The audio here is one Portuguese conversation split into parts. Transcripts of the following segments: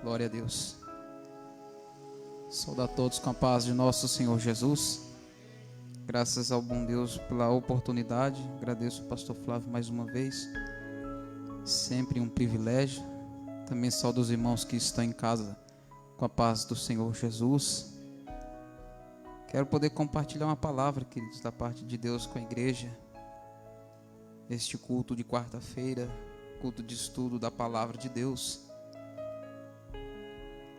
Glória a Deus. Saúdo a todos com a paz de nosso Senhor Jesus. Graças ao bom Deus pela oportunidade. Agradeço ao pastor Flávio mais uma vez. Sempre um privilégio. Também saúdo os irmãos que estão em casa com a paz do Senhor Jesus. Quero poder compartilhar uma palavra, queridos, da parte de Deus com a igreja. Este culto de quarta-feira, culto de estudo da palavra de Deus.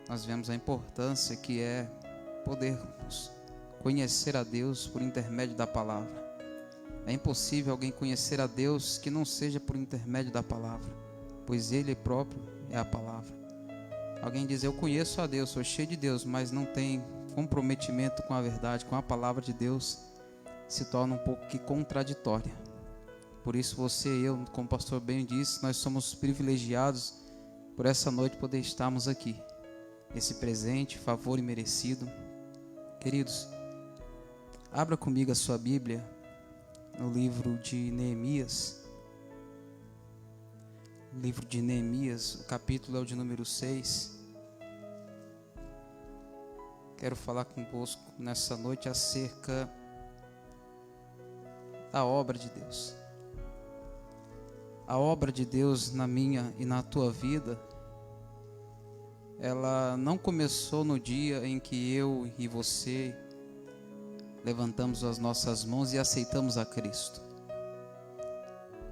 Nós vemos a importância que é podermos conhecer a Deus por intermédio da palavra. É impossível alguém conhecer a Deus que não seja por intermédio da palavra, pois Ele próprio é a palavra. Alguém diz, eu conheço a Deus, sou cheio de Deus, mas não tem comprometimento com a verdade, com a palavra de Deus, se torna um pouco que contraditória. Por isso você e eu, como o pastor bem disse, nós somos privilegiados por essa noite poder estarmos aqui. Esse presente, favor imerecido. Queridos, abra comigo a sua Bíblia no livro de Neemias. O livro de Neemias, o capítulo é o de número 6. Quero falar convosco nessa noite acerca da obra de Deus. A obra de Deus na minha e na tua vida, ela não começou no dia em que eu e você levantamos as nossas mãos e aceitamos a Cristo.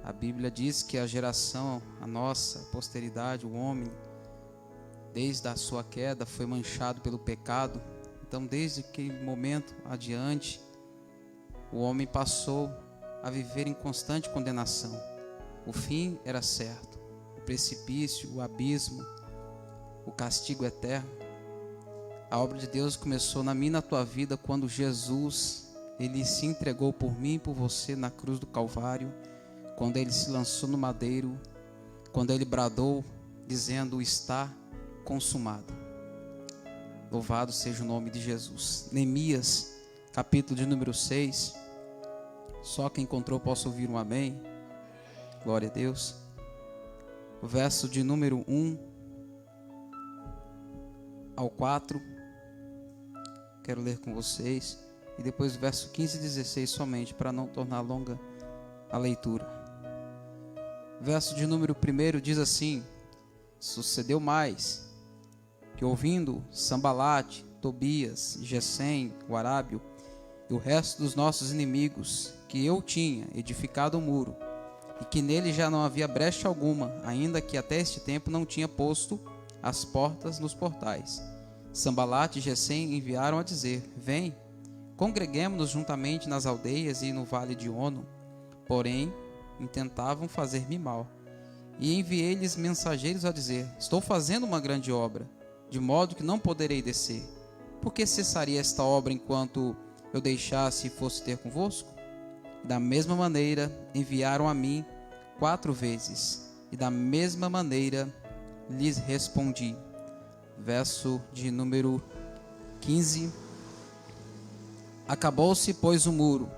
A Bíblia diz que a geração, a nossa posteridade, o homem, desde a sua queda foi manchado pelo pecado. Então, desde aquele momento adiante, o homem passou a viver em constante condenação. O fim era certo, o precipício, o abismo, o castigo eterno. A obra de Deus começou na minha e na tua vida quando Jesus, Ele se entregou por mim e por você na cruz do Calvário, quando Ele se lançou no madeiro, quando Ele bradou dizendo, está consumado. Louvado seja o nome de Jesus. Neemias, capítulo de número 6. Só quem encontrou possa ouvir um amém. Glória a Deus. O verso de número 1 ao 4, quero ler com vocês, e depois o verso 15 e 16 somente, para não tornar longa a leitura. Verso de número 1 diz assim: sucedeu mais, que ouvindo Sambalate, Tobias, Gesem, o Arábio, e o resto dos nossos inimigos, que eu tinha edificado o muro, e que nele já não havia brecha alguma, ainda que até este tempo não tinha posto as portas nos portais. Sambalate e Gesem enviaram a dizer, vem, congreguemo-nos juntamente nas aldeias e no vale de Ono. Porém, intentavam fazer-me mal. E enviei-lhes mensageiros a dizer, estou fazendo uma grande obra, de modo que não poderei descer. Por que cessaria esta obra enquanto eu deixasse e fosse ter convosco? Da mesma maneira, enviaram a mim 4 vezes, e da mesma maneira lhes respondi. Verso de número 15. Acabou-se, pois, o muro,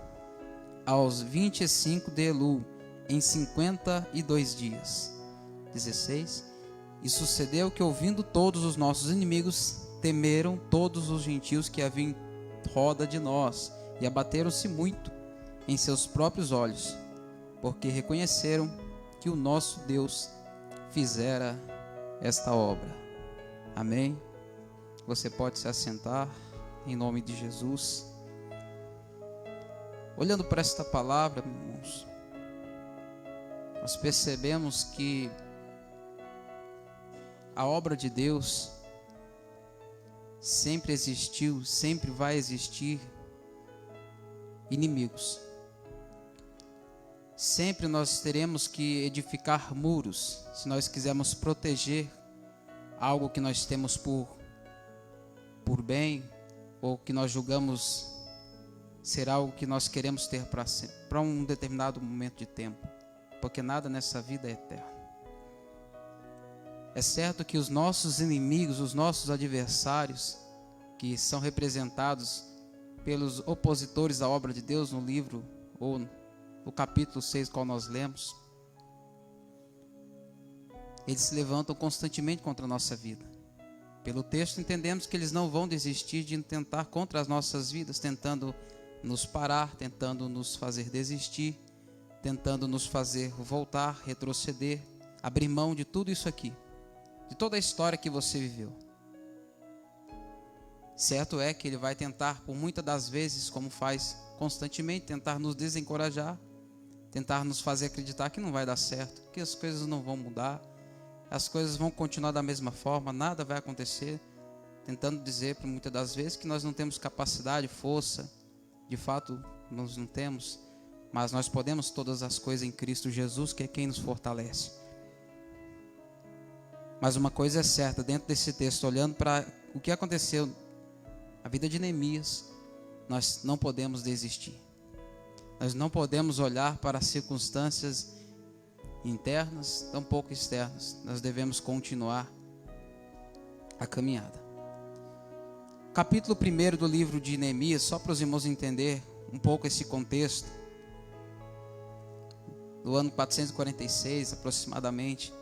aos 25 de Elu, em 52 dias. 16. E sucedeu que, ouvindo todos os nossos inimigos, temeram todos os gentios que haviam em roda de nós, e abateram-se muito em seus próprios olhos, porque reconheceram que o nosso Deus fizera esta obra. Amém? Você pode se assentar em nome de Jesus. Olhando para esta palavra, irmãos, nós percebemos que a obra de Deus sempre existiu, sempre vai existir inimigos. Sempre nós teremos que edificar muros, se nós quisermos proteger algo que nós temos por bem, ou que nós julgamos ser algo que nós queremos ter para um determinado momento de tempo, porque nada nessa vida é eterno. É certo que os nossos inimigos, os nossos adversários, que são representados pelos opositores à obra de Deus no livro, ou no capítulo 6, qual nós lemos, eles se levantam constantemente contra a nossa vida. Pelo texto entendemos que eles não vão desistir de tentar contra as nossas vidas, tentando nos parar, tentando nos fazer desistir, tentando nos fazer voltar, retroceder, abrir mão de tudo isso aqui, de toda a história que você viveu. Certo é que ele vai tentar, por muitas das vezes, como faz constantemente, tentar nos desencorajar, tentar nos fazer acreditar que não vai dar certo, que as coisas não vão mudar, as coisas vão continuar da mesma forma, nada vai acontecer, tentando dizer por muitas das vezes que nós não temos capacidade, força. De fato, nós não temos, mas nós podemos todas as coisas em Cristo Jesus, que é quem nos fortalece. Mas uma coisa é certa, dentro desse texto, olhando para o que aconteceu na vida de Neemias, nós não podemos desistir. Nós não podemos olhar para as circunstâncias internas, tampouco externas. Nós devemos continuar a caminhada. Capítulo 1 do livro de Neemias, só para os irmãos entender um pouco esse contexto. Do ano 446 aproximadamente,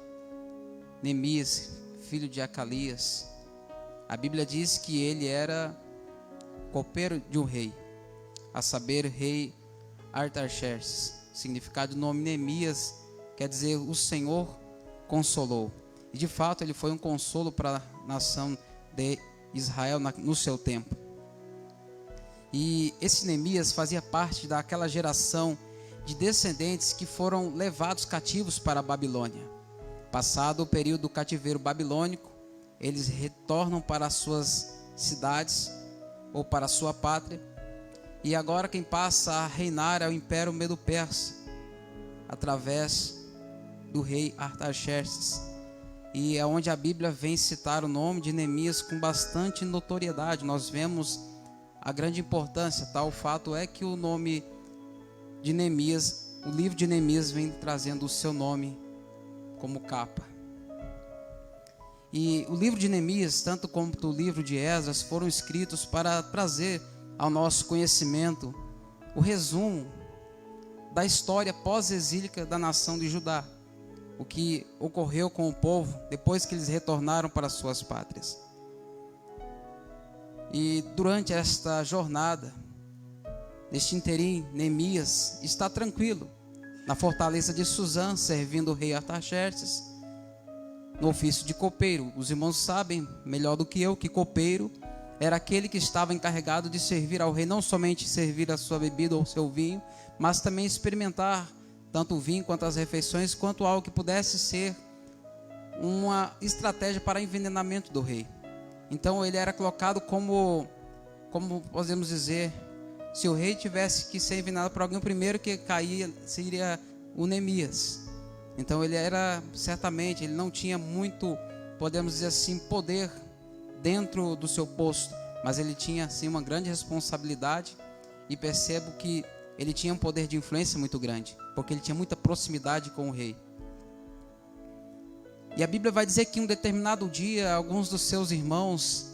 Neemias, filho de Acalias, a Bíblia diz que ele era copeiro de um rei, a saber, rei Artaxerxes. O significado do nome Neemias quer dizer o Senhor consolou. E de fato ele foi um consolo para a nação de Israel no seu tempo. E esse Neemias fazia parte daquela geração de descendentes que foram levados cativos para a Babilônia. Passado o período do cativeiro babilônico, eles retornam para as suas cidades ou para a sua pátria. E agora quem passa a reinar é o Império Medo-Persa, através do rei Artaxerxes. E é onde a Bíblia vem citar o nome de Neemias com bastante notoriedade. Nós vemos a grande importância. Tal fato é que o nome de Neemias, o livro de Neemias vem trazendo o seu nome como capa. E o livro de Neemias, tanto como o livro de Esdras, foram escritos para trazer ao nosso conhecimento o resumo da história pós-exílica da nação de Judá. O que ocorreu com o povo depois que eles retornaram para suas pátrias. E durante esta jornada, neste interim, Neemias está tranquilo na fortaleza de Suzã, servindo o rei Artaxerxes, no ofício de copeiro. Os irmãos sabem melhor do que eu que copeiro era aquele que estava encarregado de servir ao rei, não somente servir a sua bebida ou o seu vinho, mas também experimentar tanto o vinho quanto as refeições, quanto algo que pudesse ser uma estratégia para envenenamento do rei. Então ele era colocado como podemos dizer, se o rei tivesse que ser envenenado por alguém, o primeiro que caía seria o Neemias. Então ele era, certamente, ele não tinha muito, podemos dizer assim, poder dentro do seu posto, mas ele tinha sim uma grande responsabilidade, e percebo que ele tinha um poder de influência muito grande, porque ele tinha muita proximidade com o rei. E a Bíblia vai dizer que em um determinado dia, alguns dos seus irmãos,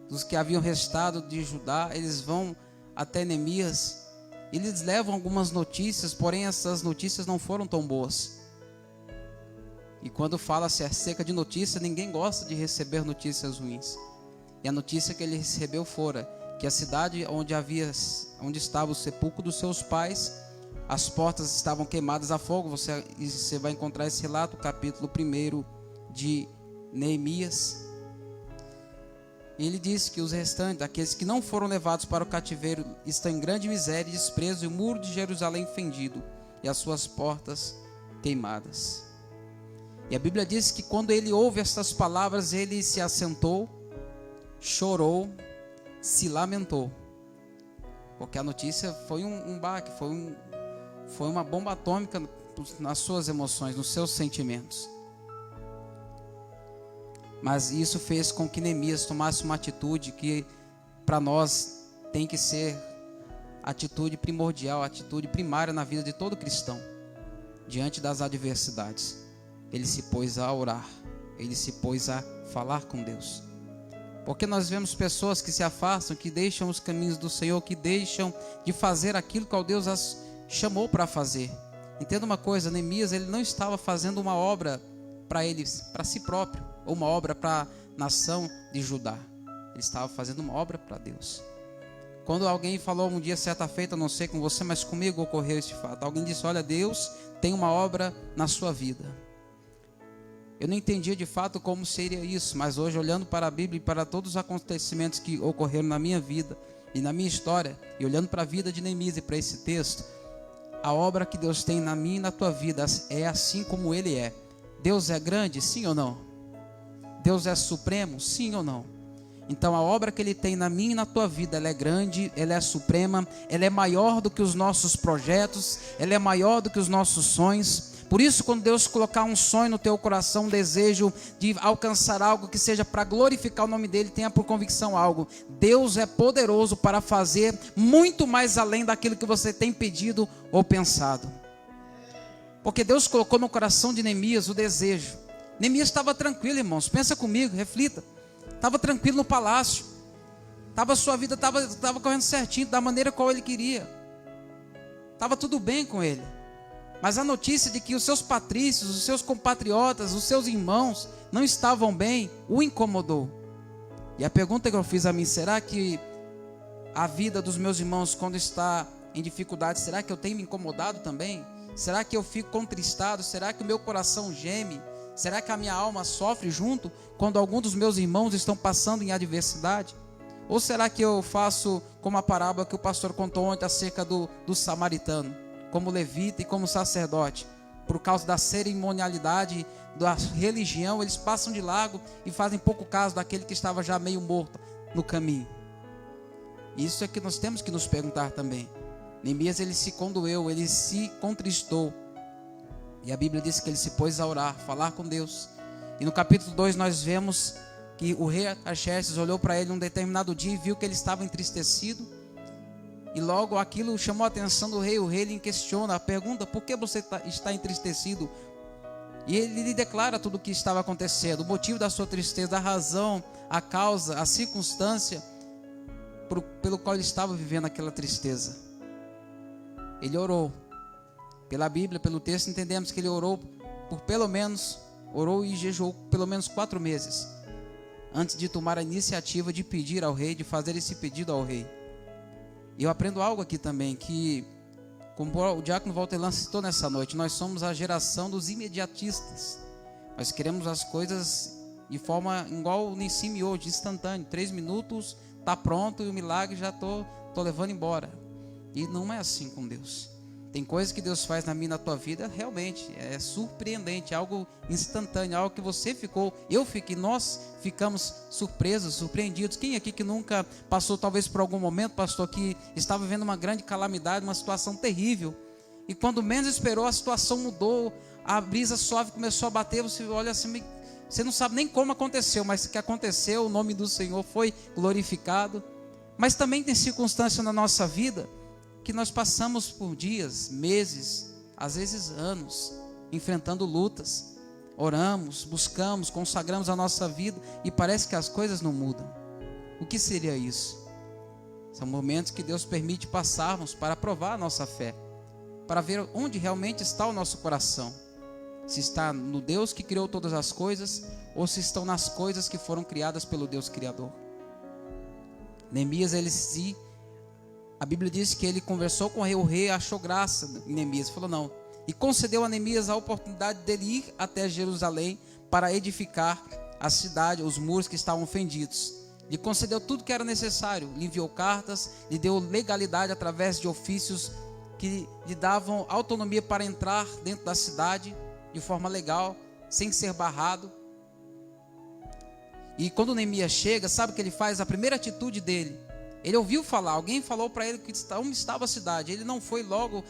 dos que haviam restado de Judá, eles vão até Neemias, e eles levam algumas notícias, porém essas notícias não foram tão boas. E quando fala-se acerca de notícia, ninguém gosta de receber notícias ruins. E a notícia que ele recebeu fora que a cidade onde estava o sepulcro dos seus pais, as portas estavam queimadas a fogo. Você vai encontrar esse relato, capítulo 1 de Neemias. E ele disse que os restantes, aqueles que não foram levados para o cativeiro, estão em grande miséria e desprezo, e o muro de Jerusalém fendido, e as suas portas queimadas. E a Bíblia diz que quando ele ouve estas palavras, ele se assentou, chorou, se lamentou, porque a notícia foi um baque, foi uma bomba atômica nas suas emoções, nos seus sentimentos. Mas isso fez com que Neemias tomasse uma atitude que para nós tem que ser atitude primordial, atitude primária na vida de todo cristão, diante das adversidades. Ele se pôs a orar, ele se pôs a falar com Deus. Porque nós vemos pessoas que se afastam, que deixam os caminhos do Senhor, que deixam de fazer aquilo que Deus as chamou para fazer. Entenda uma coisa, Neemias, ele não estava fazendo uma obra para ele, para si próprio, ou uma obra para nação de Judá. Ele estava fazendo uma obra para Deus. Quando alguém falou um dia, certa feita, não sei com você, mas comigo ocorreu esse fato. Alguém disse: olha, Deus tem uma obra na sua vida. Eu não entendia de fato como seria isso, mas hoje, olhando para a Bíblia e para todos os acontecimentos que ocorreram na minha vida e na minha história, e olhando para a vida de Neemias e para esse texto, a obra que Deus tem na minha e na tua vida é assim como Ele é. Deus é grande, sim ou não? Deus é supremo, sim ou não? Então a obra que Ele tem na minha e na tua vida, ela é grande, ela é suprema, ela é maior do que os nossos projetos, ela é maior do que os nossos sonhos. Por isso, quando Deus colocar um sonho no teu coração, um desejo de alcançar algo que seja para glorificar o nome dEle, tenha por convicção algo: Deus é poderoso para fazer muito mais além daquilo que você tem pedido ou pensado. Porque Deus colocou no coração de Neemias o desejo. Neemias estava tranquilo, irmãos, pensa comigo, reflita. Estava tranquilo no palácio, a sua vida estava correndo certinho, da maneira qual ele queria, estava tudo bem com ele. Mas a notícia de que os seus patrícios, os seus compatriotas, os seus irmãos não estavam bem, o incomodou. E a pergunta que eu fiz a mim: será que a vida dos meus irmãos, quando está em dificuldade, será que eu tenho me incomodado também? Será que eu fico contristado? Será que o meu coração geme? Será que a minha alma sofre junto quando alguns dos meus irmãos estão passando em adversidade? Ou será que eu faço como a parábola que o pastor contou ontem acerca do samaritano, como levita e como sacerdote? Por causa da cerimonialidade, da religião, eles passam de largo e fazem pouco caso daquele que estava já meio morto no caminho. Isso é que nós temos que nos perguntar também. Neemias, ele se condoeu, ele se contristou. E a Bíblia diz que ele se pôs a orar, falar com Deus. E no capítulo 2 nós vemos que o rei Artaxerxes olhou para ele num determinado dia e viu que ele estava entristecido. E logo aquilo chamou a atenção do rei. O rei lhe questiona, pergunta: por que você está entristecido? E ele lhe declara tudo o que estava acontecendo, o motivo da sua tristeza, a razão, a causa, a circunstância pelo qual ele estava vivendo aquela tristeza. Ele orou. Pela Bíblia, pelo texto, entendemos que ele orou orou e jejuou pelo menos 4 meses, antes de tomar a iniciativa de pedir ao rei, de fazer esse pedido ao rei. E eu aprendo algo aqui também, que, como o diácono Valtelan citou nessa noite, nós somos a geração dos imediatistas. Nós queremos as coisas de forma igual nem cima hoje, instantâneo. 3 minutos, está pronto e o milagre já estou levando embora. E não é assim com Deus. Tem coisas que Deus faz na minha e na tua vida, realmente, é surpreendente, algo instantâneo, algo que você ficou, eu fiquei, nós ficamos surpresos, surpreendidos. Quem aqui que nunca passou talvez por algum momento, pastor, que estava vivendo uma grande calamidade, uma situação terrível, e quando menos esperou a situação mudou, a brisa suave começou a bater, você olha assim, você não sabe nem como aconteceu, mas que aconteceu, o nome do Senhor foi glorificado. Mas também tem circunstâncias na nossa vida que nós passamos por dias, meses, às vezes anos, enfrentando lutas, oramos, buscamos, consagramos a nossa vida e parece que as coisas não mudam. O que seria isso? São momentos que Deus permite passarmos para provar a nossa fé, para ver onde realmente está o nosso coração, se está no Deus que criou todas as coisas ou se estão nas coisas que foram criadas pelo Deus Criador. Neemias, a Bíblia diz que ele conversou com o rei achou graça em Neemias, falou não, e concedeu a Neemias a oportunidade dele ir até Jerusalém para edificar a cidade, os muros que estavam fendidos. Lhe concedeu tudo que era necessário, lhe enviou cartas, lhe deu legalidade através de ofícios que lhe davam autonomia para entrar dentro da cidade de forma legal, sem ser barrado. E quando Neemias chega, sabe o que ele faz? A primeira atitude dele, ele ouviu falar, alguém falou para ele onde estava a cidade. Ele não foi logo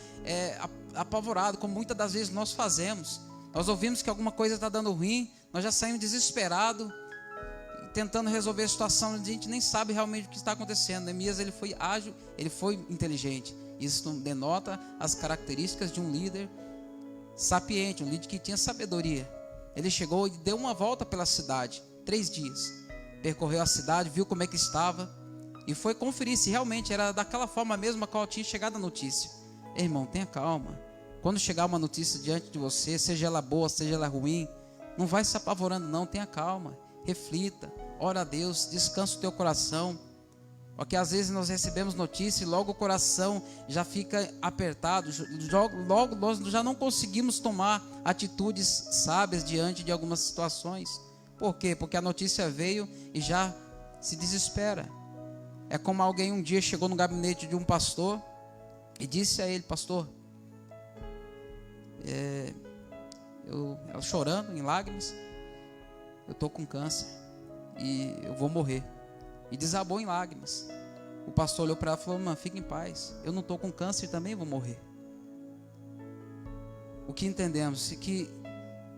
apavorado, como muitas das vezes nós fazemos. Nós ouvimos que alguma coisa está dando ruim, nós já saímos desesperados, tentando resolver a situação, a gente nem sabe realmente o que está acontecendo. Neemias, ele foi ágil, ele foi inteligente. Isso denota as características de um líder sapiente, um líder que tinha sabedoria. Ele chegou e deu uma volta pela cidade, 3 dias. Percorreu a cidade, viu como é que estava e foi conferir se realmente era daquela forma mesmo a qual tinha chegado a notícia. Irmão, tenha calma. Quando chegar uma notícia diante de você, seja ela boa, seja ela ruim, não vai se apavorando não, tenha calma. reflita, ora a Deus, descansa o teu coração. Porque às vezes nós recebemos notícia e logo o coração já fica apertado, logo nós já não conseguimos tomar atitudes sábias diante de algumas situações. Por quê? Porque a notícia veio e já se desespera. É como alguém um dia chegou no gabinete de um pastor e disse a ele: pastor, eu chorando em lágrimas, eu estou com câncer e eu vou morrer. E desabou em lágrimas. O pastor olhou para ela e falou: mano, fique em paz, eu não estou com câncer e também vou morrer. O que entendemos? Que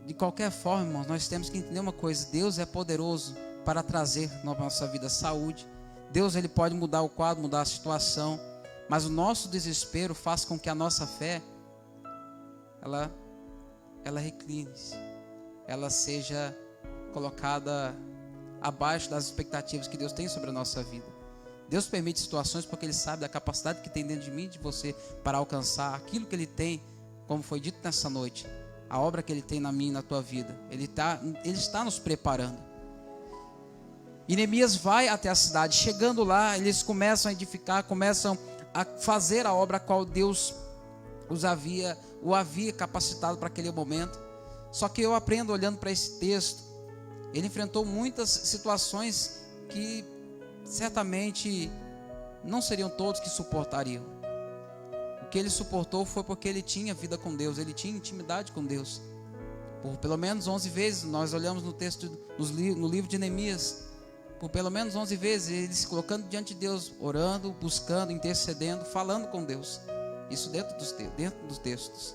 de qualquer forma, irmãos, nós temos que entender uma coisa: Deus é poderoso para trazer na nossa vida saúde. Deus, Ele pode mudar o quadro, mudar a situação, mas o nosso desespero faz com que a nossa fé ela recline-se, ela seja colocada abaixo das expectativas que Deus tem sobre a nossa vida. Deus permite situações porque Ele sabe da capacidade que tem dentro de mim e de você para alcançar aquilo que Ele tem, como foi dito nessa noite, a obra que Ele tem na minha e na tua vida. Ele está nos preparando. E Neemias vai até a cidade. Chegando lá, eles começam a edificar, começam a fazer a obra a qual Deus o havia capacitado para aquele momento. Só que eu aprendo olhando para esse texto, ele enfrentou muitas situações que certamente não seriam todos que suportariam. O que ele suportou foi porque ele tinha vida com Deus, ele tinha intimidade com Deus. Por pelo menos 11 vezes, nós olhamos no texto, no livro de Neemias, por pelo menos 11 vezes, ele se colocando diante de Deus, orando, buscando, intercedendo, falando com Deus. Isso dentro dos textos.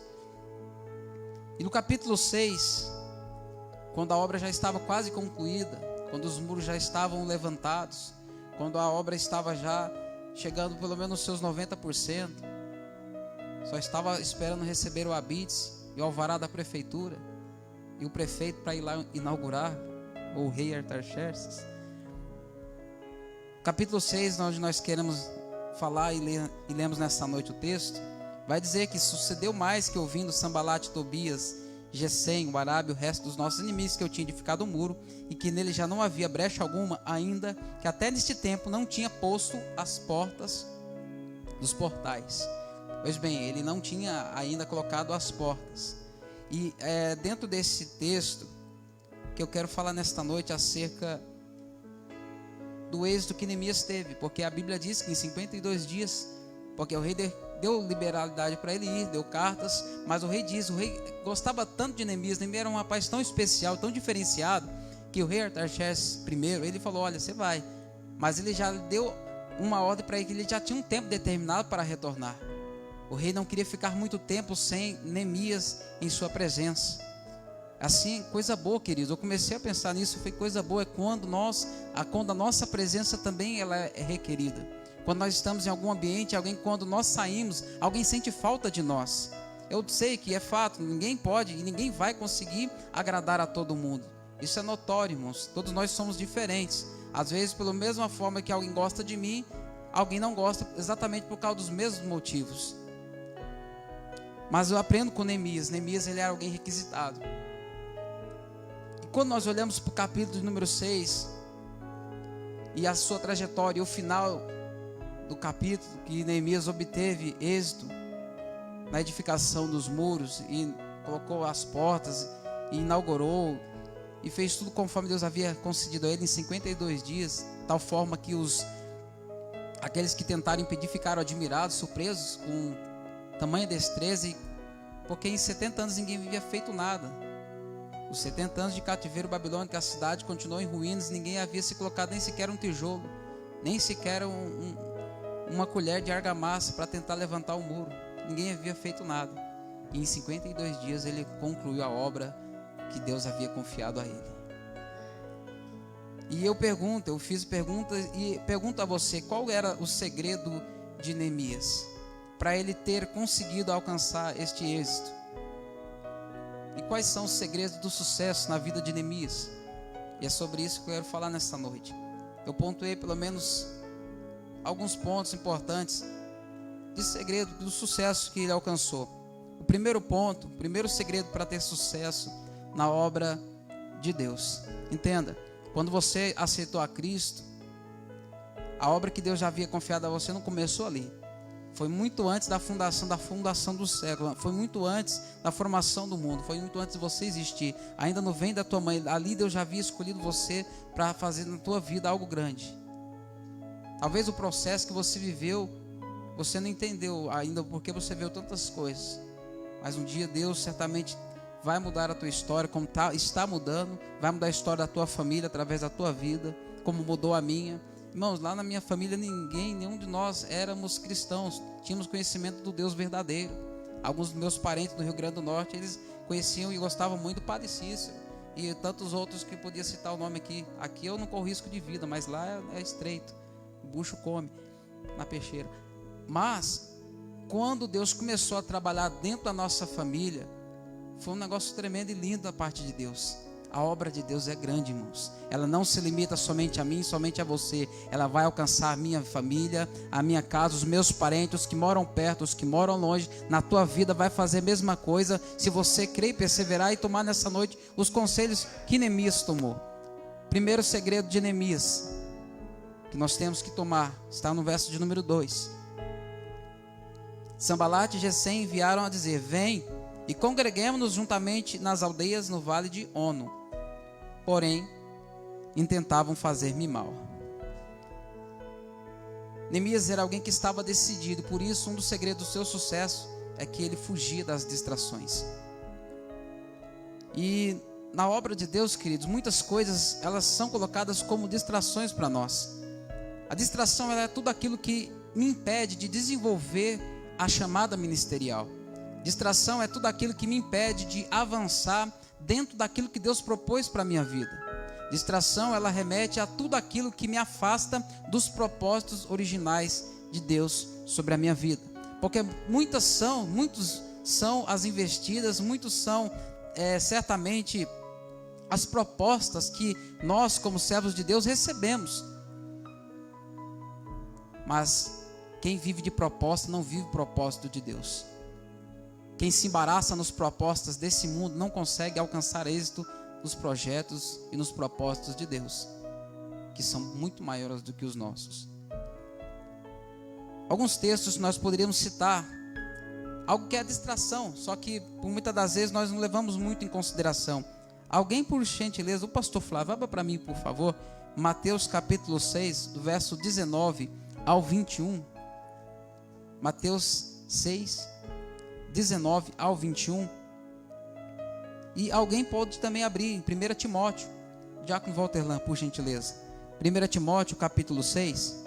E no capítulo 6, quando a obra já estava quase concluída, quando os muros já estavam levantados, quando a obra estava já chegando pelo menos aos seus 90%, só estava esperando receber o habite e o alvará da prefeitura e o prefeito para ir lá inaugurar, ou o rei Artaxerxes. Capítulo 6, onde nós queremos falar e lemos nessa noite o texto, vai dizer que sucedeu mais que ouvindo Sambalate, Tobias, Gesem, o Arábio, o resto dos nossos inimigos, que eu tinha edificado o muro, e que nele já não havia brecha alguma, ainda que até neste tempo não tinha posto as portas dos portais. Pois bem, ele não tinha ainda colocado as portas. E dentro desse texto que eu quero falar nesta noite acerca do êxito que Neemias teve, porque a Bíblia diz que em 52 dias, porque o rei deu liberalidade para ele ir, deu cartas, mas o rei gostava tanto de Neemias. Neemias era um rapaz tão especial, tão diferenciado, que o rei Artaxerxes I, ele falou: olha, você vai, mas ele já deu uma ordem para ele, que ele já tinha um tempo determinado para retornar. O rei não queria ficar muito tempo sem Neemias em sua presença. Assim, coisa boa, queridos, eu comecei a pensar nisso, foi coisa boa, é quando a nossa presença também ela é requerida. Quando nós estamos em algum ambiente, quando nós saímos, alguém sente falta de nós. Eu sei que é fato, ninguém pode e ninguém vai conseguir agradar a todo mundo. Isso é notório, irmãos, todos nós somos diferentes. Às vezes, pela mesma forma que alguém gosta de mim, alguém não gosta exatamente por causa dos mesmos motivos. Mas eu aprendo com Neemias, ele era alguém requisitado. Quando nós olhamos para o capítulo número 6 e a sua trajetória e o final do capítulo, que Neemias obteve êxito na edificação dos muros e colocou as portas e inaugurou e fez tudo conforme Deus havia concedido a ele em 52 dias, tal forma que aqueles que tentaram impedir ficaram admirados, surpresos com tamanha destreza, porque em 70 anos ninguém havia feito nada. Os 70 anos de cativeiro babilônico, a cidade continuou em ruínas, ninguém havia se colocado nem sequer um tijolo, nem sequer uma colher de argamassa para tentar levantar o muro. Ninguém havia feito nada. E em 52 dias ele concluiu a obra que Deus havia confiado a ele. E eu fiz perguntas e pergunto a você, qual era o segredo de Neemias para ele ter conseguido alcançar este êxito? E quais são os segredos do sucesso na vida de Neemias? E é sobre isso que eu quero falar nesta noite. Eu pontuei pelo menos alguns pontos importantes de segredo do sucesso que ele alcançou. O primeiro ponto, o primeiro segredo para ter sucesso na obra de Deus. Entenda, Quando você aceitou a Cristo, a obra que Deus já havia confiado a você não começou ali. Foi muito antes da fundação do século. Foi muito antes da formação do mundo. Foi muito antes de você existir. Ainda no ventre da tua mãe. Ali Deus já havia escolhido você para fazer na tua vida algo grande. Talvez o processo que você viveu, você não entendeu ainda porque você viu tantas coisas. Mas um dia Deus certamente vai mudar a tua história, como está mudando. Vai mudar a história da tua família através da tua vida, como mudou a minha. Irmãos, lá na minha família nenhum de nós éramos cristãos, tínhamos conhecimento do Deus verdadeiro. Alguns dos meus parentes do Rio Grande do Norte, eles conheciam e gostavam muito do Padre Cícero e tantos outros que podia citar o nome aqui. Aqui eu não corro risco de vida, mas lá é estreito, o bucho come na peixeira. Mas quando Deus começou a trabalhar dentro da nossa família, foi um negócio tremendo e lindo da parte de Deus. A obra de Deus é grande, irmãos. Ela não se limita somente a mim, somente a você. Ela vai alcançar a minha família, a minha casa, os meus parentes, os que moram perto, os que moram longe. Na tua vida vai fazer a mesma coisa, se você crer e perseverar e tomar nessa noite os conselhos que Neemias tomou. Primeiro segredo de Neemias, que nós temos que tomar, está no verso de número 2. Sanbalat e Gesem enviaram a dizer: vem e congreguemos-nos juntamente nas aldeias no vale de Ono. Porém, intentavam fazer-me mal. Neemias era alguém que estava decidido. Por isso, um dos segredos do seu sucesso é que ele fugia das distrações. E na obra de Deus, queridos, muitas coisas elas são colocadas como distrações para nós. A distração ela é tudo aquilo que me impede de desenvolver a chamada ministerial. Distração é tudo aquilo que me impede de avançar dentro daquilo que Deus propôs para a minha vida. Distração, ela remete a tudo aquilo que me afasta dos propósitos originais de Deus sobre a minha vida. Porque muitos são as investidas, muitos são certamente as propostas que nós, como servos de Deus, recebemos. Mas quem vive de proposta não vive o propósito de Deus. Quem se embaraça nos propostas desse mundo não consegue alcançar êxito nos projetos e nos propósitos de Deus, que são muito maiores do que os nossos. Alguns textos nós poderíamos citar, algo que é distração, só que por muitas das vezes nós não levamos muito em consideração. Alguém, por gentileza, o pastor Flávio, abra para mim, por favor, Mateus capítulo 6, do verso 19 ao 21. Mateus 6, 19 ao 21. E alguém pode também abrir em 1 Timóteo, Diácono Walterlan, por gentileza. 1 Timóteo capítulo 6.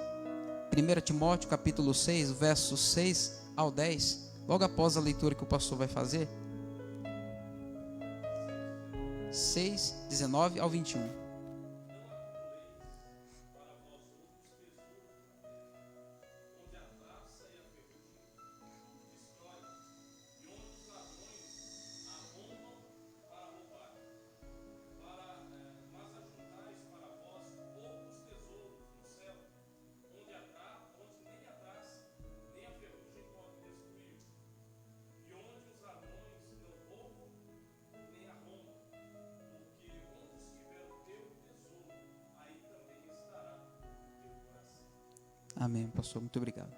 1 Timóteo capítulo 6, versos 6 ao 10. Logo após a leitura que o pastor vai fazer. 6, 19 ao 21. Amém, pastor, muito obrigado.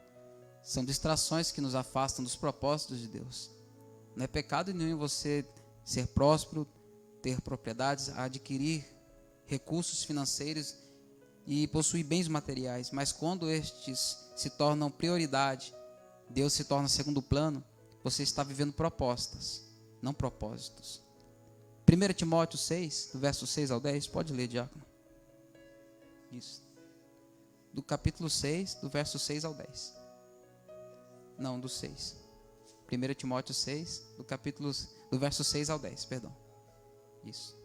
São distrações que nos afastam dos propósitos de Deus. Não é pecado nenhum você ser próspero, ter propriedades, adquirir recursos financeiros e possuir bens materiais, mas quando estes se tornam prioridade, Deus se torna segundo plano, você está vivendo propostas, não propósitos. 1 Timóteo 6, do verso 6 ao 10, pode ler, diácono. Isso. Do capítulo 6, do verso 6 ao 10. Não, do 6. 1 Timóteo 6, do verso 6 ao 10, perdão. Isso.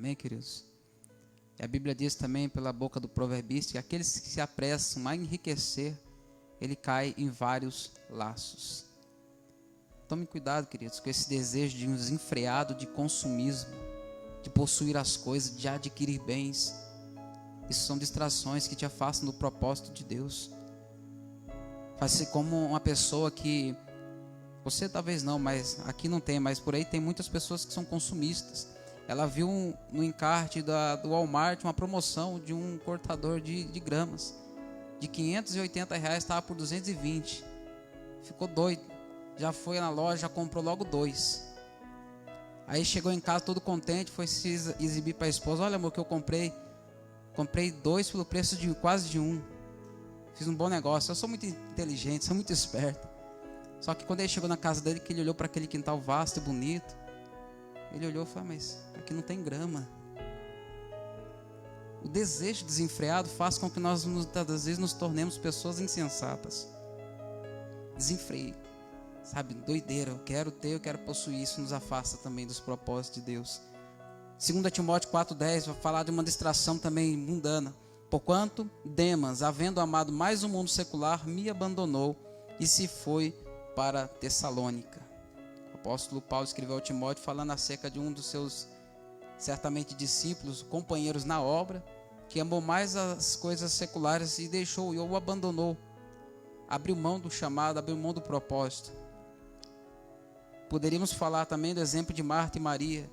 Amém, queridos? E a Bíblia diz também pela boca do proverbista que aqueles que se apressam a enriquecer, ele cai em vários laços. Tome cuidado, queridos, com esse desejo de um desenfreado de consumismo, de possuir as coisas, de adquirir bens. Isso são distrações que te afastam do propósito de Deus. Faz-se como uma pessoa que, você talvez não, mas aqui não tem, mas por aí tem muitas pessoas que são consumistas. Ela viu no encarte do Walmart uma promoção de um cortador de gramas. De R$580 estava por 220. Ficou doido. Já foi na loja, já comprou logo 2. Aí chegou em casa todo contente, foi se exibir para a esposa. Olha, amor, que eu comprei 2 pelo preço de quase de 1. Fiz um bom negócio. Eu sou muito inteligente, sou muito esperto. Só que quando ele chegou na casa dele, que ele olhou para aquele quintal vasto e bonito, ele olhou e falou: mas aqui não tem grama. O desejo desenfreado faz com que nós muitas vezes nos tornemos pessoas insensatas. Desenfreio, sabe, doideira, eu quero ter, eu quero possuir. Isso nos afasta também dos propósitos de Deus. 2 Timóteo 4,10 vai falar de uma distração também mundana. Porquanto Demas, havendo amado mais o mundo secular, me abandonou e se foi para Tessalônica. O apóstolo Paulo escreveu ao Timóteo falando acerca de um dos seus, certamente discípulos, companheiros na obra, que amou mais as coisas seculares e deixou, ou abandonou, abriu mão do chamado, abriu mão do propósito. Poderíamos falar também do exemplo de Marta e Maria,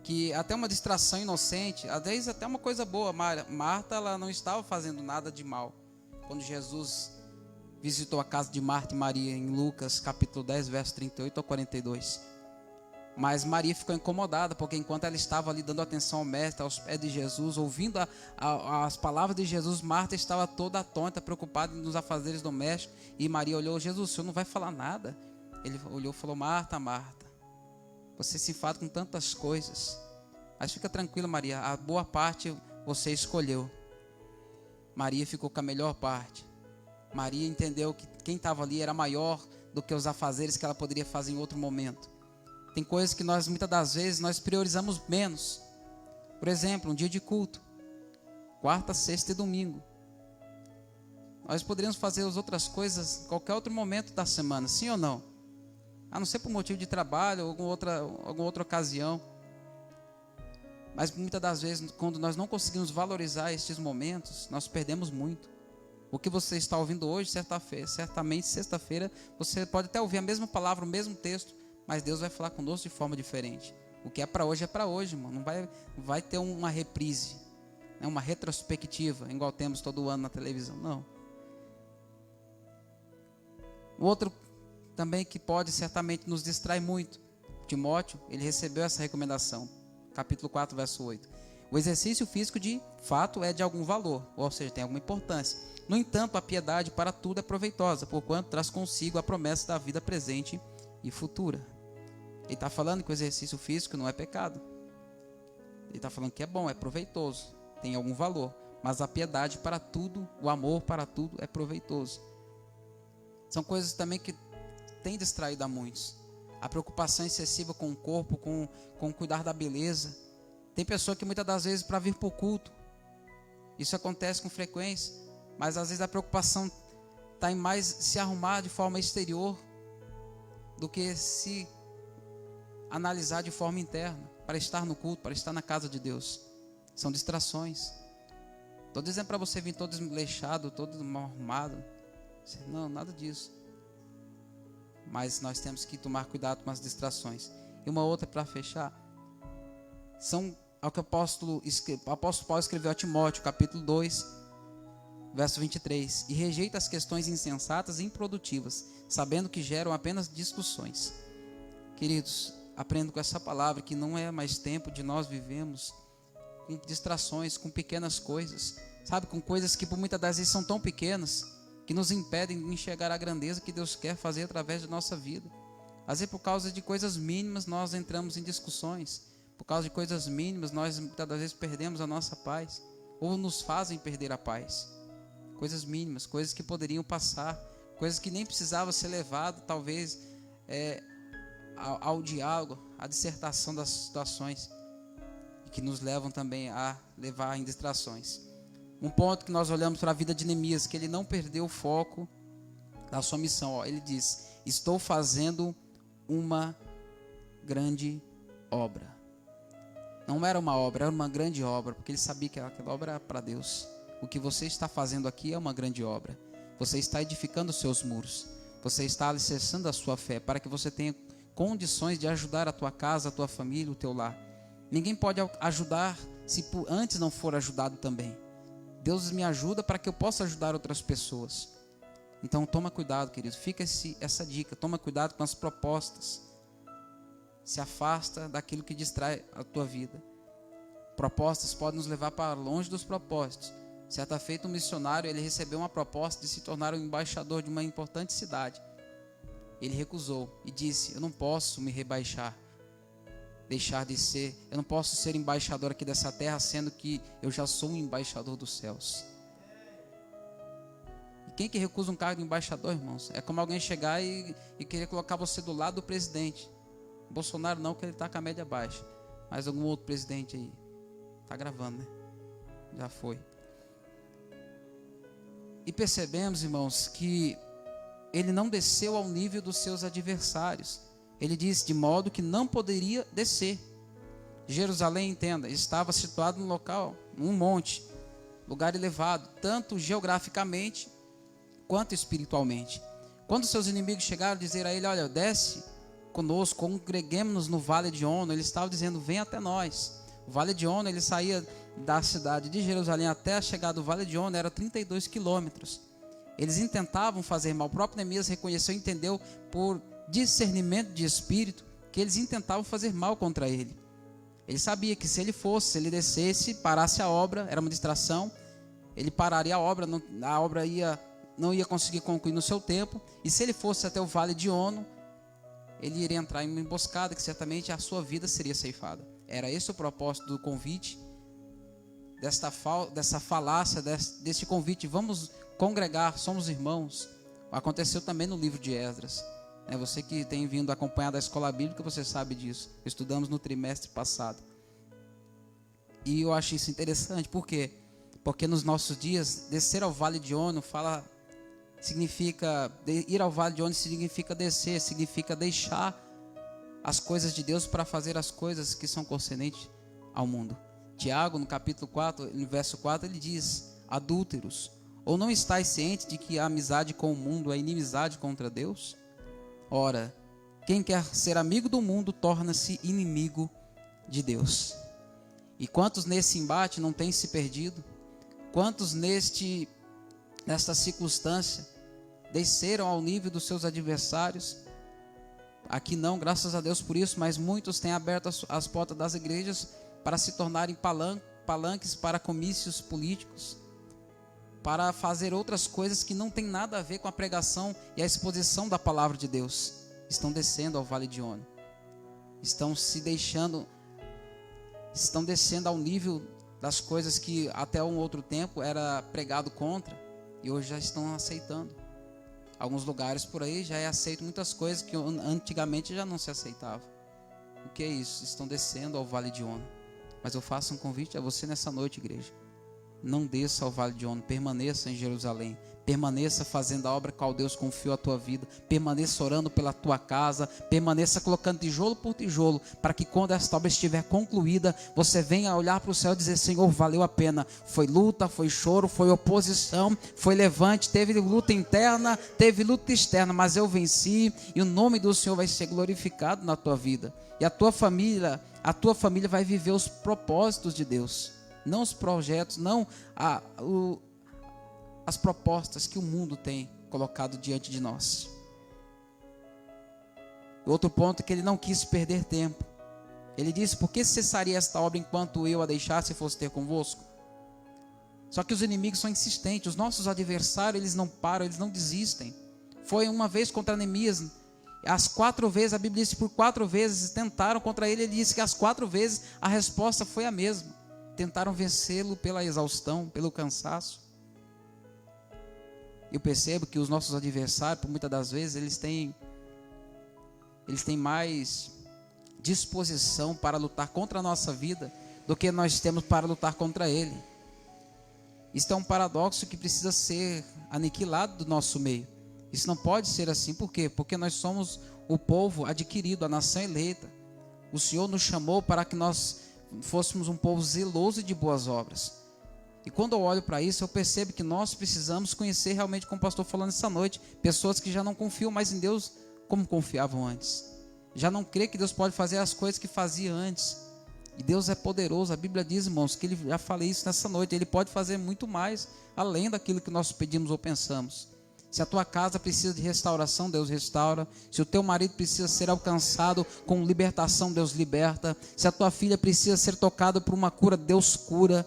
que até uma distração inocente, às vezes até uma coisa boa. Marta, ela não estava fazendo nada de mal. Quando Jesus visitou a casa de Marta e Maria em Lucas capítulo 10, verso 38 ao 42. Mas Maria ficou incomodada, porque enquanto ela estava ali dando atenção ao mestre, aos pés de Jesus, ouvindo as palavras de Jesus, Marta estava toda atônita, preocupada nos afazeres domésticos. E Maria olhou: Jesus, o senhor não vai falar nada? Ele olhou e falou: Marta, Marta, você se enfada com tantas coisas, mas fica tranquila, Maria, a boa parte você escolheu. Maria ficou com a melhor parte. Maria entendeu que quem estava ali era maior do que os afazeres que ela poderia fazer em outro momento. Tem coisas que nós, muitas das vezes, nós priorizamos menos. Por exemplo, um dia de culto, quarta, sexta e domingo. Nós poderíamos fazer as outras coisas em qualquer outro momento da semana, sim ou não? A não ser por motivo de trabalho ou alguma outra ocasião. Mas muitas das vezes, quando nós não conseguimos valorizar estes momentos, nós perdemos muito. O que você está ouvindo hoje, certamente sexta-feira, você pode até ouvir a mesma palavra, o mesmo texto, mas Deus vai falar conosco de forma diferente. O que é para hoje, irmão. Não vai ter uma reprise, né? Uma retrospectiva, igual temos todo ano na televisão, não. O outro também que pode certamente nos distrai muito. Timóteo, ele recebeu essa recomendação. Capítulo 4, verso 8. O exercício físico de fato é de algum valor, ou seja, tem alguma importância. No entanto, a piedade para tudo é proveitosa, porquanto traz consigo a promessa da vida presente e futura. Ele está falando que o exercício físico não é pecado. Ele está falando que é bom, é proveitoso, tem algum valor. Mas a piedade para tudo, o amor para tudo é proveitoso. São coisas também que têm distraído a muitos. A preocupação excessiva com o corpo, com cuidar da beleza. Tem pessoa que muitas das vezes para vir para o culto, isso acontece com frequência, mas às vezes a preocupação está em mais se arrumar de forma exterior do que se analisar de forma interna, para estar no culto, para estar na casa de Deus. São distrações. Estou dizendo para você vir todo desleixado, todo mal arrumado. Não, nada disso. Mas nós temos que tomar cuidado com as distrações. E uma outra para fechar, são ao que o apóstolo Paulo escreveu a Timóteo, capítulo 2, verso 23. E rejeita as questões insensatas e improdutivas, sabendo que geram apenas discussões. Queridos, aprendo com essa palavra que não é mais tempo de nós vivemos com distrações, com pequenas coisas, sabe, com coisas que por muitas das vezes são tão pequenas que nos impedem de enxergar a grandeza que Deus quer fazer através da nossa vida. Às vezes por causa de coisas mínimas nós entramos em discussões, por causa de coisas mínimas nós muitas das vezes perdemos a nossa paz, ou nos fazem perder a paz. Coisas mínimas, coisas que poderiam passar, coisas que nem precisava ser levado talvez ao diálogo, à dissertação das situações. que nos levam também a levar em distrações. Um ponto que nós olhamos para a vida de Neemias, que ele não perdeu o foco da sua missão. Ele diz: estou fazendo uma grande obra. Não era uma obra, era uma grande obra, porque ele sabia que aquela obra era para Deus. O que você está fazendo aqui é uma grande obra. Você está edificando os seus muros. Você está alicerçando a sua fé para que você tenha condições de ajudar a tua casa, a tua família, o teu lar. Ninguém pode ajudar se antes não for ajudado também. Deus me ajuda para que eu possa ajudar outras pessoas. Então toma cuidado, querido. Fica essa dica. Toma cuidado com as propostas. Se afasta daquilo que distrai a tua vida. Propostas podem nos levar para longe dos propósitos. Certa feita, um missionário, ele recebeu uma proposta de se tornar um embaixador de uma importante cidade. Ele recusou e disse: eu não posso me rebaixar, deixar de ser, eu não posso ser embaixador aqui dessa terra, sendo que eu já sou um embaixador dos céus. E quem que recusa um cargo de embaixador, irmãos? É como alguém chegar e querer colocar você do lado do presidente. Bolsonaro não, que ele está com a média baixa, mas algum outro presidente aí. Está gravando, né? Já foi. E percebemos, irmãos, que ele não desceu ao nível dos seus adversários. Ele diz: de modo que não poderia descer. Jerusalém, entenda, estava situado num local, num monte, lugar elevado, tanto geograficamente quanto espiritualmente. Quando seus inimigos chegaram a dizer a ele: olha, desce conosco, congreguemos-nos no Vale de Ono, ele estava dizendo: vem até nós. O Vale de Ono, ele saía da cidade de Jerusalém até a chegada do Vale de Ono, era 32 quilômetros. Eles intentavam fazer mal. O próprio Neemias reconheceu e entendeu por discernimento de espírito que eles intentavam fazer mal contra ele. Ele sabia que se ele fosse, se ele descesse, parasse a obra, era uma distração, ele pararia a obra não ia conseguir concluir no seu tempo, e se ele fosse até o Vale de Ono, ele iria entrar em uma emboscada que certamente a sua vida seria ceifada. Era esse o propósito do convite, dessa falácia, desse convite: vamos congregar, somos irmãos. Aconteceu também no livro de Esdras. Você que tem vindo acompanhar da escola bíblica, você sabe disso. Estudamos no trimestre passado. E eu acho isso interessante. Por quê? Porque nos nossos dias, descer ao Vale de Ono ir ao Vale de Ono significa descer, significa deixar as coisas de Deus para fazer as coisas que são concernentes ao mundo. Tiago, no capítulo 4, no verso 4, ele diz: adúlteros, ou não estáis cientes de que a amizade com o mundo é inimizade contra Deus? Ora, quem quer ser amigo do mundo torna-se inimigo de Deus. E quantos nesse embate não têm se perdido? Quantos nesta circunstância desceram ao nível dos seus adversários? Aqui não, graças a Deus por isso, mas muitos têm aberto as portas das igrejas para se tornarem palanques para comícios políticos, para fazer outras coisas que não tem nada a ver com a pregação e a exposição da palavra de Deus. Estão descendo ao Vale de Ono, estão descendo ao nível das coisas que até um outro tempo era pregado contra, e hoje já estão aceitando. Alguns lugares por aí já é aceito muitas coisas que antigamente já não se aceitava. O que é isso? Estão descendo ao Vale de Ono. Mas eu faço um convite a você nessa noite, igreja: não desça ao Vale de Ono, permaneça em Jerusalém, permaneça fazendo a obra que Deus confiou à tua vida, permaneça orando pela tua casa, permaneça colocando tijolo por tijolo, para que quando esta obra estiver concluída, você venha olhar para o céu e dizer: Senhor, valeu a pena. Foi luta, foi choro, foi oposição, foi levante, teve luta interna, teve luta externa, mas eu venci, e o nome do Senhor vai ser glorificado na tua vida, e a tua família vai viver os propósitos de Deus, não os projetos, não as propostas que o mundo tem colocado diante de nós. O outro ponto é que ele não quis perder tempo. Ele disse: por que cessaria esta obra enquanto eu a deixasse e fosse ter convosco? Só que os inimigos são insistentes, os nossos adversários, eles não param, eles não desistem. Foi uma vez contra Neemias, as 4 vezes, a Bíblia diz que por 4 vezes tentaram contra ele, ele disse que as 4 vezes a resposta foi a mesma. Tentaram vencê-lo pela exaustão, pelo cansaço. Eu percebo que os nossos adversários, por muitas das vezes, eles têm mais disposição para lutar contra a nossa vida do que nós temos para lutar contra ele. Isso é um paradoxo que precisa ser aniquilado do nosso meio. Isso não pode ser assim. Por quê? Porque nós somos o povo adquirido, a nação eleita. O Senhor nos chamou para que nós fôssemos um povo zeloso e de boas obras. E quando eu olho para isso, eu percebo que nós precisamos conhecer realmente, como o pastor falou nessa noite, pessoas que já não confiam mais em Deus como confiavam antes. Já não crê que Deus pode fazer as coisas que fazia antes. E Deus é poderoso. A Bíblia diz, irmãos, que Ele, já falei isso nessa noite, Ele pode fazer muito mais, além daquilo que nós pedimos ou pensamos. Se a tua casa precisa de restauração, Deus restaura. Se o teu marido precisa ser alcançado com libertação, Deus liberta. Se a tua filha precisa ser tocada por uma cura, Deus cura.